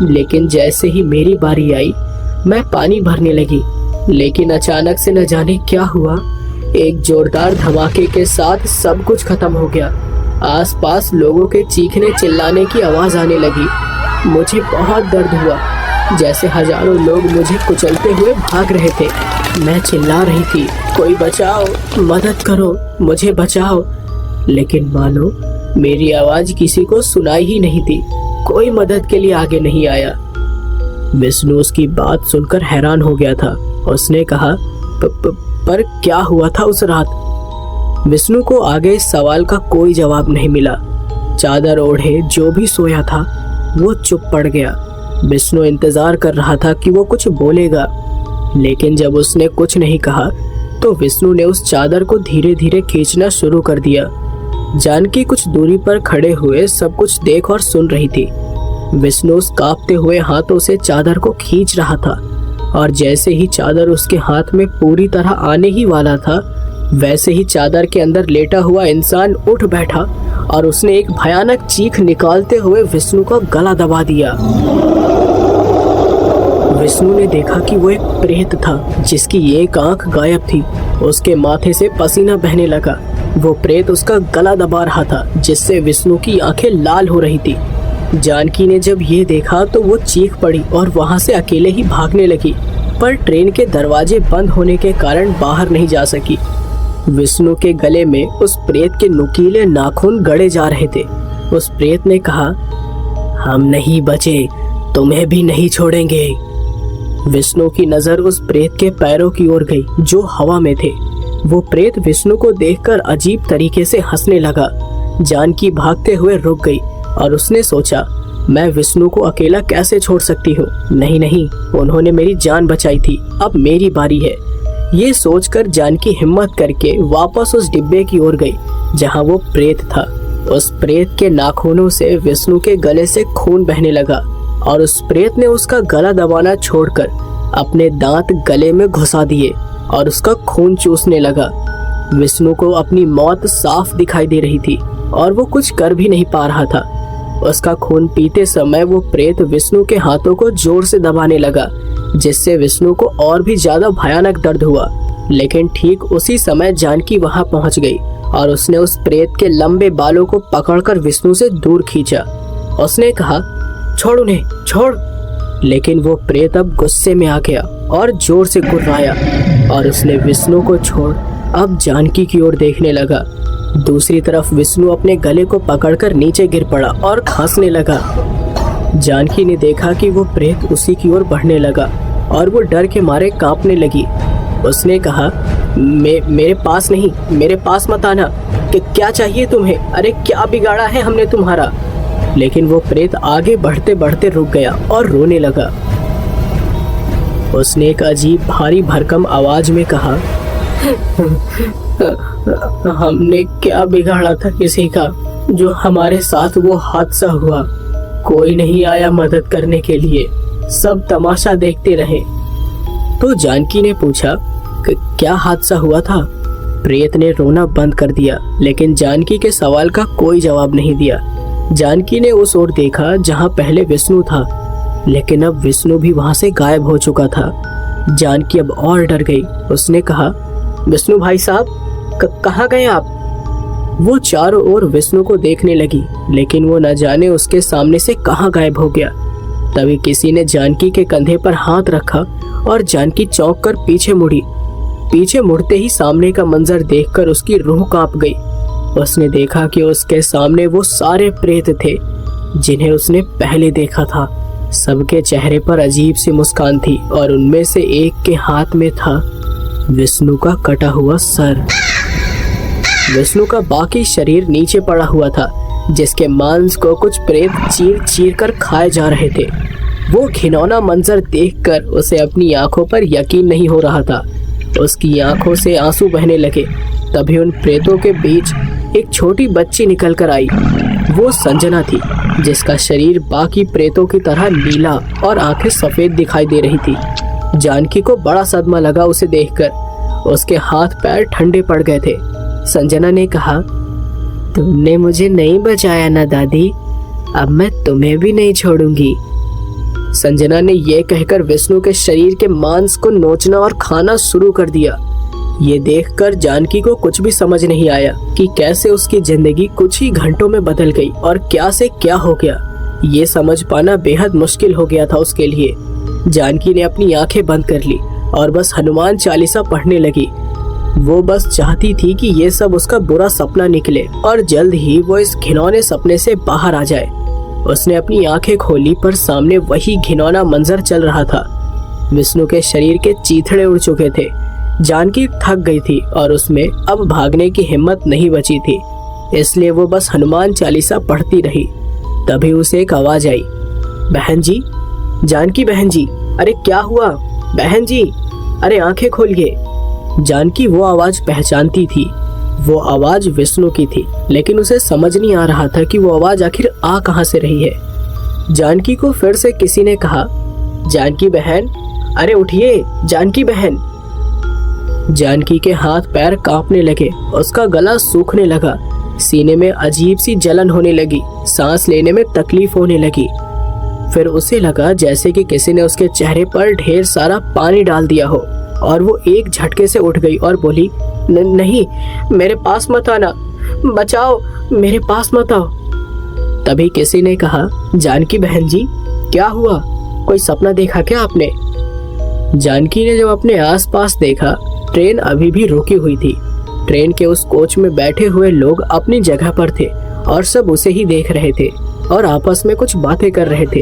लेकिन जैसे ही मेरी बारी आई, मैं पानी भरने लगी, लेकिन अचानक से न जाने क्या हुआ, एक जोरदार धमाके के साथ सब कुछ खत्म हो गया। आसपास लोगों के चीखने चिल्लाने की आवाज आने लगी। मुझे बहुत दर्द हुआ, जैसे हजारों लोग मुझे कुचलते हुए भाग रहे थे। मैं चिल्ला रही थी, कोई बचाओ, मदद करो, मुझे बचाओ। लेकिन मानो मेरी आवाज किसी को सुनाई ही नहीं थी। कोई मदद के लिए आगे नहीं आया। विष्णु उसकी बात सुनकर हैरान हो गया था। उसने कहा, पर क्या हुआ था उस रात? विष्णु को आगे इस सवाल का कोई जवाब नहीं मिला। चादर ओढ़े जो भी सोया था वो चुप पड़ गया। विष्णु इंतजार कर रहा था कि वो कुछ बोलेगा, लेकिन जब उसने कुछ नहीं कहा तो विष्णु ने उस चादर को धीरे धीरे खींचना शुरू कर दिया। जानकी कुछ दूरी पर खड़े हुए सब कुछ देख और सुन रही थी। विष्णु उस कांपते हुए हाथों से चादर को खींच रहा था और जैसे ही चादर उसके हाथ में पूरी तरह आने ही वाला था, वैसे ही चादर के अंदर लेटा हुआ इंसान उठ बैठा और उसने एक भयानक चीख निकालते हुए विष्णु का गला दबा दिया। विष्णु ने देखा कि वो एक प्रेत था जिसकी एक आंख गायब थी। उसके माथे से पसीना बहने लगा। वो प्रेत उसका गला दबा रहा था जिससे विष्णु की आंखें लाल हो रही थी। जानकी ने जब ये देखा तो वो चीख पड़ी और वहां से अकेले ही भागने लगी, पर ट्रेन के दरवाजे बंद होने के कारण बाहर नहीं जा सकी। विष्णु के गले में उस प्रेत के नुकीले नाखून गड़े जा रहे थे। उस प्रेत ने कहा, हम नहीं बचे, तुम्हें भी नहीं छोड़ेंगे। विष्णु की नजर उस प्रेत के पैरों की ओर गई जो हवा में थे। वो प्रेत विष्णु को देखकर अजीब तरीके से हंसने लगा। जानकी भागते हुए रुक गई और उसने सोचा, मैं विष्णु को अकेला कैसे छोड़ सकती हूँ। नहीं नहीं, उन्होंने मेरी जान बचाई थी, अब मेरी बारी है। ये सोचकर जानकी हिम्मत करके वापस उस डिब्बे की ओर गई जहाँ वो प्रेत था। उस प्रेत के नाखूनों से विष्णु के गले से खून बहने लगा और उस प्रेत ने उसका गला दबाना छोड़कर अपने दांत गले में घुसा दिए और उसका खून चूसने लगा। विष्णु को अपनी मौत साफ दिखाई दे रही थी और वो कुछ कर भी नहीं पा रहा था। उसका खून पीते समय वो प्रेत विष्णु के हाथों को जोर से दबाने लगा, जिससे विष्णु को और भी ज्यादा भयानक दर्द हुआ। लेकिन ठीक उसी समय जानकी वहां पहुंच गई और उसने उस प्रेत के लंबे बालों को पकड़कर विष्णु से दूर खींचा। उसने कहा, छोड़ उन्हें, छोड़। लेकिन वो प्रेत अब गुस्से में आ गया और जोर से गुर्राया और उसने विष्णु को छोड़ अब जानकी की ओर देखने लगा। दूसरी तरफ विष्णु अपने गले को पकड़कर नीचे गिर पड़ा और खांसने लगा। जानकी ने देखा कि वो प्रेत उसी की ओर बढ़ने लगा और वो डर के मारे कांपने लगी। उसने कहा, मेरे पास नहीं, मेरे पास मत आना। कि क्या चाहिए तुम्हें? अरे क्या बिगाड़ा है हमने तुम्हारा? लेकिन वो प्रेत आगे बढ़ते बढ़ते रुक गया और रोने लगा। उसने एक अजीब भारी भरकम आवाज में कहा, हमने क्या बिगाड़ा था किसी का जो हमारे साथ वो हादसा हुआ? कोई नहीं आया मदद करने के लिए, सब तमाशा देखते रहे। तो जानकी ने पूछा, क्या हादसा हुआ था? प्रेत ने रोना बंद कर दिया, लेकिन जानकी के सवाल का कोई जवाब नहीं दिया। जानकी ने उस ओर देखा जहां पहले विष्णु था, लेकिन अब विष्णु भी वहां से गायब हो चुका था। जानकी अब और डर गई। उसने कहा, विष्णु भाई साहब, कहाँ गए आप? वो चारों ओर विष्णु को देखने लगी, लेकिन वो न जाने उसके सामने से कहाँ गायब हो गया। तभी किसी ने जानकी के कंधे पर हाथ रखा और जानकी चौंक कर पीछे मुड़ी। पीछे मुड़ते ही सामने का मंजर देखकर उसकी रूह कांप गई। उसने देखा कि उसके सामने वो सारे प्रेत थे जिन्हें उसने पहले देखा था। सबके चेहरे पर अजीब सी मुस्कान थी और उनमें से एक के हाथ में था विष्णु का कटा हुआ सर। विष्णु का बाकी शरीर नीचे पड़ा हुआ था, जिसके मांस को कुछ प्रेत चीर चीर कर खाए जा रहे थे। वो घिनौना मंजर देखकर उसे अपनी आंखों पर यकीन नहीं हो रहा था। उसकी आंखों से आंसू बहने लगे। तभी उन प्रेतों के बीच एक छोटी बच्ची निकल कर आई। वो संजना थी, जिसका शरीर बाकी प्रेतों की तरह नीला और आंखें सफेद दिखाई दे रही थी। जानकी को बड़ा सदमा लगा उसे देखकर। उसके हाथ पैर ठंडे पड़ गए थे। संजना ने कहा, तुमने मुझे नहीं बचाया ना दादी, अब मैं तुम्हें भी नहीं छोड़ूंगी। संजना ने यह कहकर विष्णु के शरीर के मांस को नोचना और खाना शुरू कर दिया। ये देखकर जानकी को कुछ भी समझ नहीं आया कि कैसे उसकी जिंदगी कुछ ही घंटों में बदल गई और क्या से क्या हो गया। ये समझ पाना बेहद मुश्किल हो गया था उसके लिए। जानकी ने अपनी आंखें बंद कर ली और बस हनुमान चालीसा पढ़ने लगी। वो बस चाहती थी कि ये सब उसका बुरा सपना निकले और जल्द ही वो इस घिनौने सपने से बाहर आ जाए। उसने अपनी आंखें खोली पर सामने वही घिनौना मंजर चल रहा था। विष्णु के शरीर के चीथड़े उड़ चुके थे। जानकी थक गई थी और उसमें अब भागने की हिम्मत नहीं बची थी। इसलिए वो बस हनुमान चालीसा पढ़ती रही। तभी उसे एक आवाज आई, बहन जी, जानकी बहन जी, अरे क्या हुआ बहन जी, अरे आंखें खोलिए। जानकी वो आवाज पहचानती थी। वो आवाज विष्णु की थी, लेकिन उसे समझ नहीं आ रहा था कि वो आवाज आखिर आ कहां से रही है। जानकी को फिर से किसी ने कहा, जानकी बहन, अरे उठिए जानकी बहन। जानकी के हाथ पैर कांपने लगे, उसका गला सूखने लगा, सीने में अजीब सी जलन होने लगी, सांस लेने में तकलीफ होने लगी। फिर उसे लगा जैसे कि किसी ने उसके चेहरे पर ढेर सारा पानी डाल दिया हो और वो एक झटके से उठ गई और बोली, नहीं, मेरे पास मत आना, बचाओ, मेरे पास मत आओ। तभी किसी ने कहा, जानकी बहन जी, क्या हुआ, कोई सपना देखा क्या आपने? जानकी ने जब अपने आसपास देखा, ट्रेन अभी भी रुकी हुई थी। ट्रेन के उस कोच में बैठे हुए लोग अपनी जगह पर थे और सब उसे ही देख रहे थे और आपस में कुछ बातें कर रहे थे।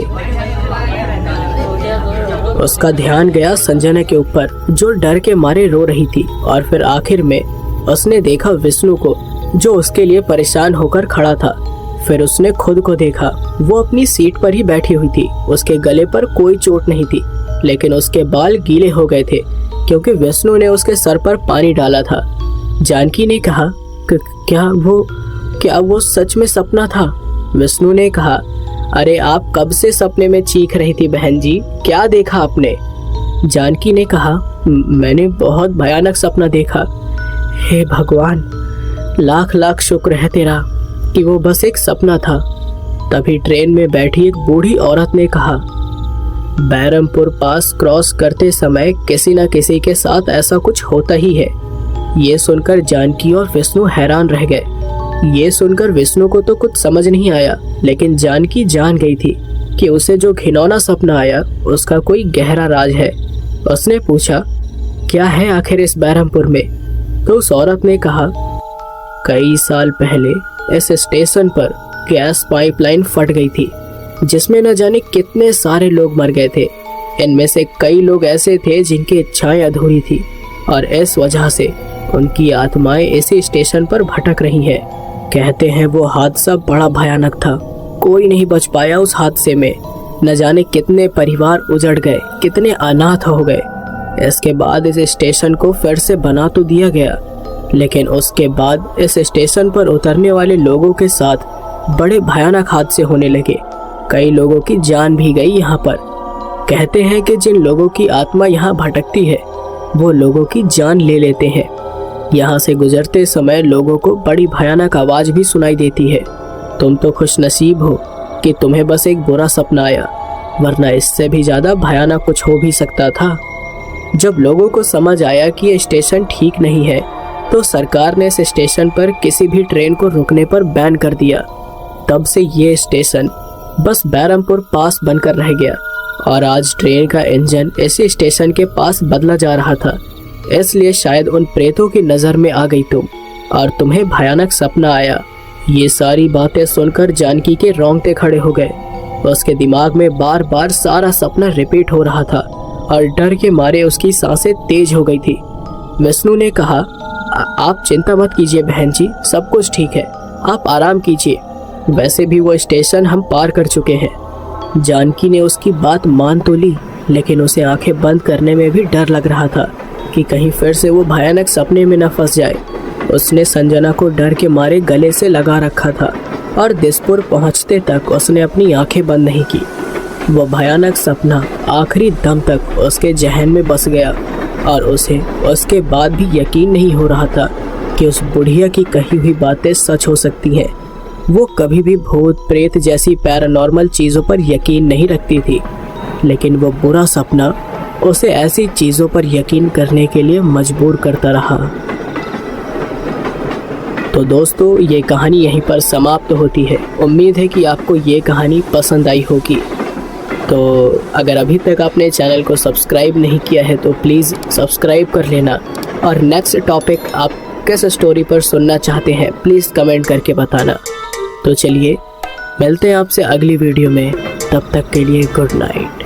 उसका ध्यान गया संजना के ऊपर, जो डर के मारे रो रही थी, और फिर आखिर में उसने देखा विष्णु को, जो उसके लिए परेशान होकर खड़ा था। फिर उसने खुद को देखा, वो अपनी सीट पर ही बैठी हुई थी। उसके गले पर कोई चोट नहीं थी, लेकिन उसके बाल गीले हो गए थे क्योंकि विष्णु ने उसके सर पर पानी डाला था। जानकी ने कहा, क्या वो सच में सपना था? विष्णु ने कहा, अरे आप कब से सपने में चीख रही थी बहन जी, क्या देखा आपने? जानकी ने कहा, मैंने बहुत भयानक सपना देखा। हे भगवान, लाख लाख शुक्र है तेरा कि वो बस एक सपना था। तभी ट्रेन में बैठी एक बूढ़ी औरत ने कहा, बैरमपुर पास क्रॉस करते समय किसी न किसी के साथ ऐसा कुछ होता ही है। ये सुनकर जानकी और विष्णु हैरान रह गए। ये सुनकर विष्णु को तो कुछ समझ नहीं आया, लेकिन जानकी जान गई थी कि उसे जो घिनौना सपना आया उसका कोई गहरा राज है। उसने पूछा, क्या है आखिर इस बैरमपुर में? तो उस औरत ने कहा, कई साल पहले इस स्टेशन पर गैस पाइपलाइन फट गई थी, जिसमें न जाने कितने सारे लोग मर गए थे। इनमें से कई लोग ऐसे थे जिनकी इच्छाएं अधूरी थी और इस वजह से उनकी आत्माएं इसी स्टेशन पर भटक रही हैं। कहते हैं वो हादसा बड़ा भयानक था, कोई नहीं बच पाया उस हादसे में। न जाने कितने परिवार उजड़ गए, कितने अनाथ हो गए। इसके बाद इस स्टेशन को फिर से बना तो दिया गया, लेकिन उसके बाद इस स्टेशन पर उतरने वाले लोगों के साथ बड़े भयानक हादसे होने लगे। कई लोगों की जान भी गई यहाँ पर। कहते हैं कि जिन लोगों की आत्मा यहाँ भटकती है वो लोगों की जान ले लेते हैं। यहाँ से गुजरते समय लोगों को बड़ी भयानक आवाज भी सुनाई देती है। तुम तो खुशनसीब हो कि तुम्हें बस एक बुरा सपना आया, वरना इससे भी ज्यादा भयानक कुछ हो भी सकता था। जब लोगों को समझ आया कि ये स्टेशन ठीक नहीं है, तो सरकार ने इस स्टेशन पर किसी भी ट्रेन को रुकने पर बैन कर दिया। तब से ये स्टेशन बस बैरमपुर पास बनकर रह गया और आज ट्रेन का इंजन इसी स्टेशन के पास बदला जा रहा था। इसलिए शायद उन प्रेतों की नज़र में आ गई तुम और तुम्हें भयानक सपना आया। ये सारी बातें सुनकर जानकी के रोंगटे खड़े हो गए। उसके दिमाग में बार बार सारा सपना रिपीट हो रहा था और डर के मारे उसकी सांसें तेज हो गई थी। विष्णु ने कहा, आप चिंता मत कीजिए बहन जी, सब कुछ ठीक है, आप आराम कीजिए। वैसे भी वो स्टेशन हम पार कर चुके हैं। जानकी ने उसकी बात मान तो ली, लेकिन उसे आंखें बंद करने में भी डर लग रहा था कि कहीं फिर से वो भयानक सपने में न फंस जाए। उसने संजना को डर के मारे गले से लगा रखा था और दिसपुर पहुंचते तक उसने अपनी आंखें बंद नहीं की। वो भयानक सपना आखिरी दम तक उसके जहन में बस गया और उसे उसके बाद भी यकीन नहीं हो रहा था कि उस बुढ़िया की कही हुई बातें सच हो सकती हैं। वो कभी भी भूत प्रेत जैसी पैरानॉर्मल चीज़ों पर यकीन नहीं रखती थी, लेकिन वो बुरा सपना उसे ऐसी चीज़ों पर यकीन करने के लिए मजबूर करता रहा। तो दोस्तों, ये कहानी यहीं पर समाप्त होती है। उम्मीद है कि आपको ये कहानी पसंद आई होगी। तो अगर अभी तक आपने चैनल को सब्सक्राइब नहीं किया है तो प्लीज़ सब्सक्राइब कर लेना, और नेक्स्ट टॉपिक आप किस स्टोरी पर सुनना चाहते हैं प्लीज़ कमेंट करके बताना। तो चलिए मिलते हैं आपसे अगली वीडियो में, तब तक के लिए गुड नाइट।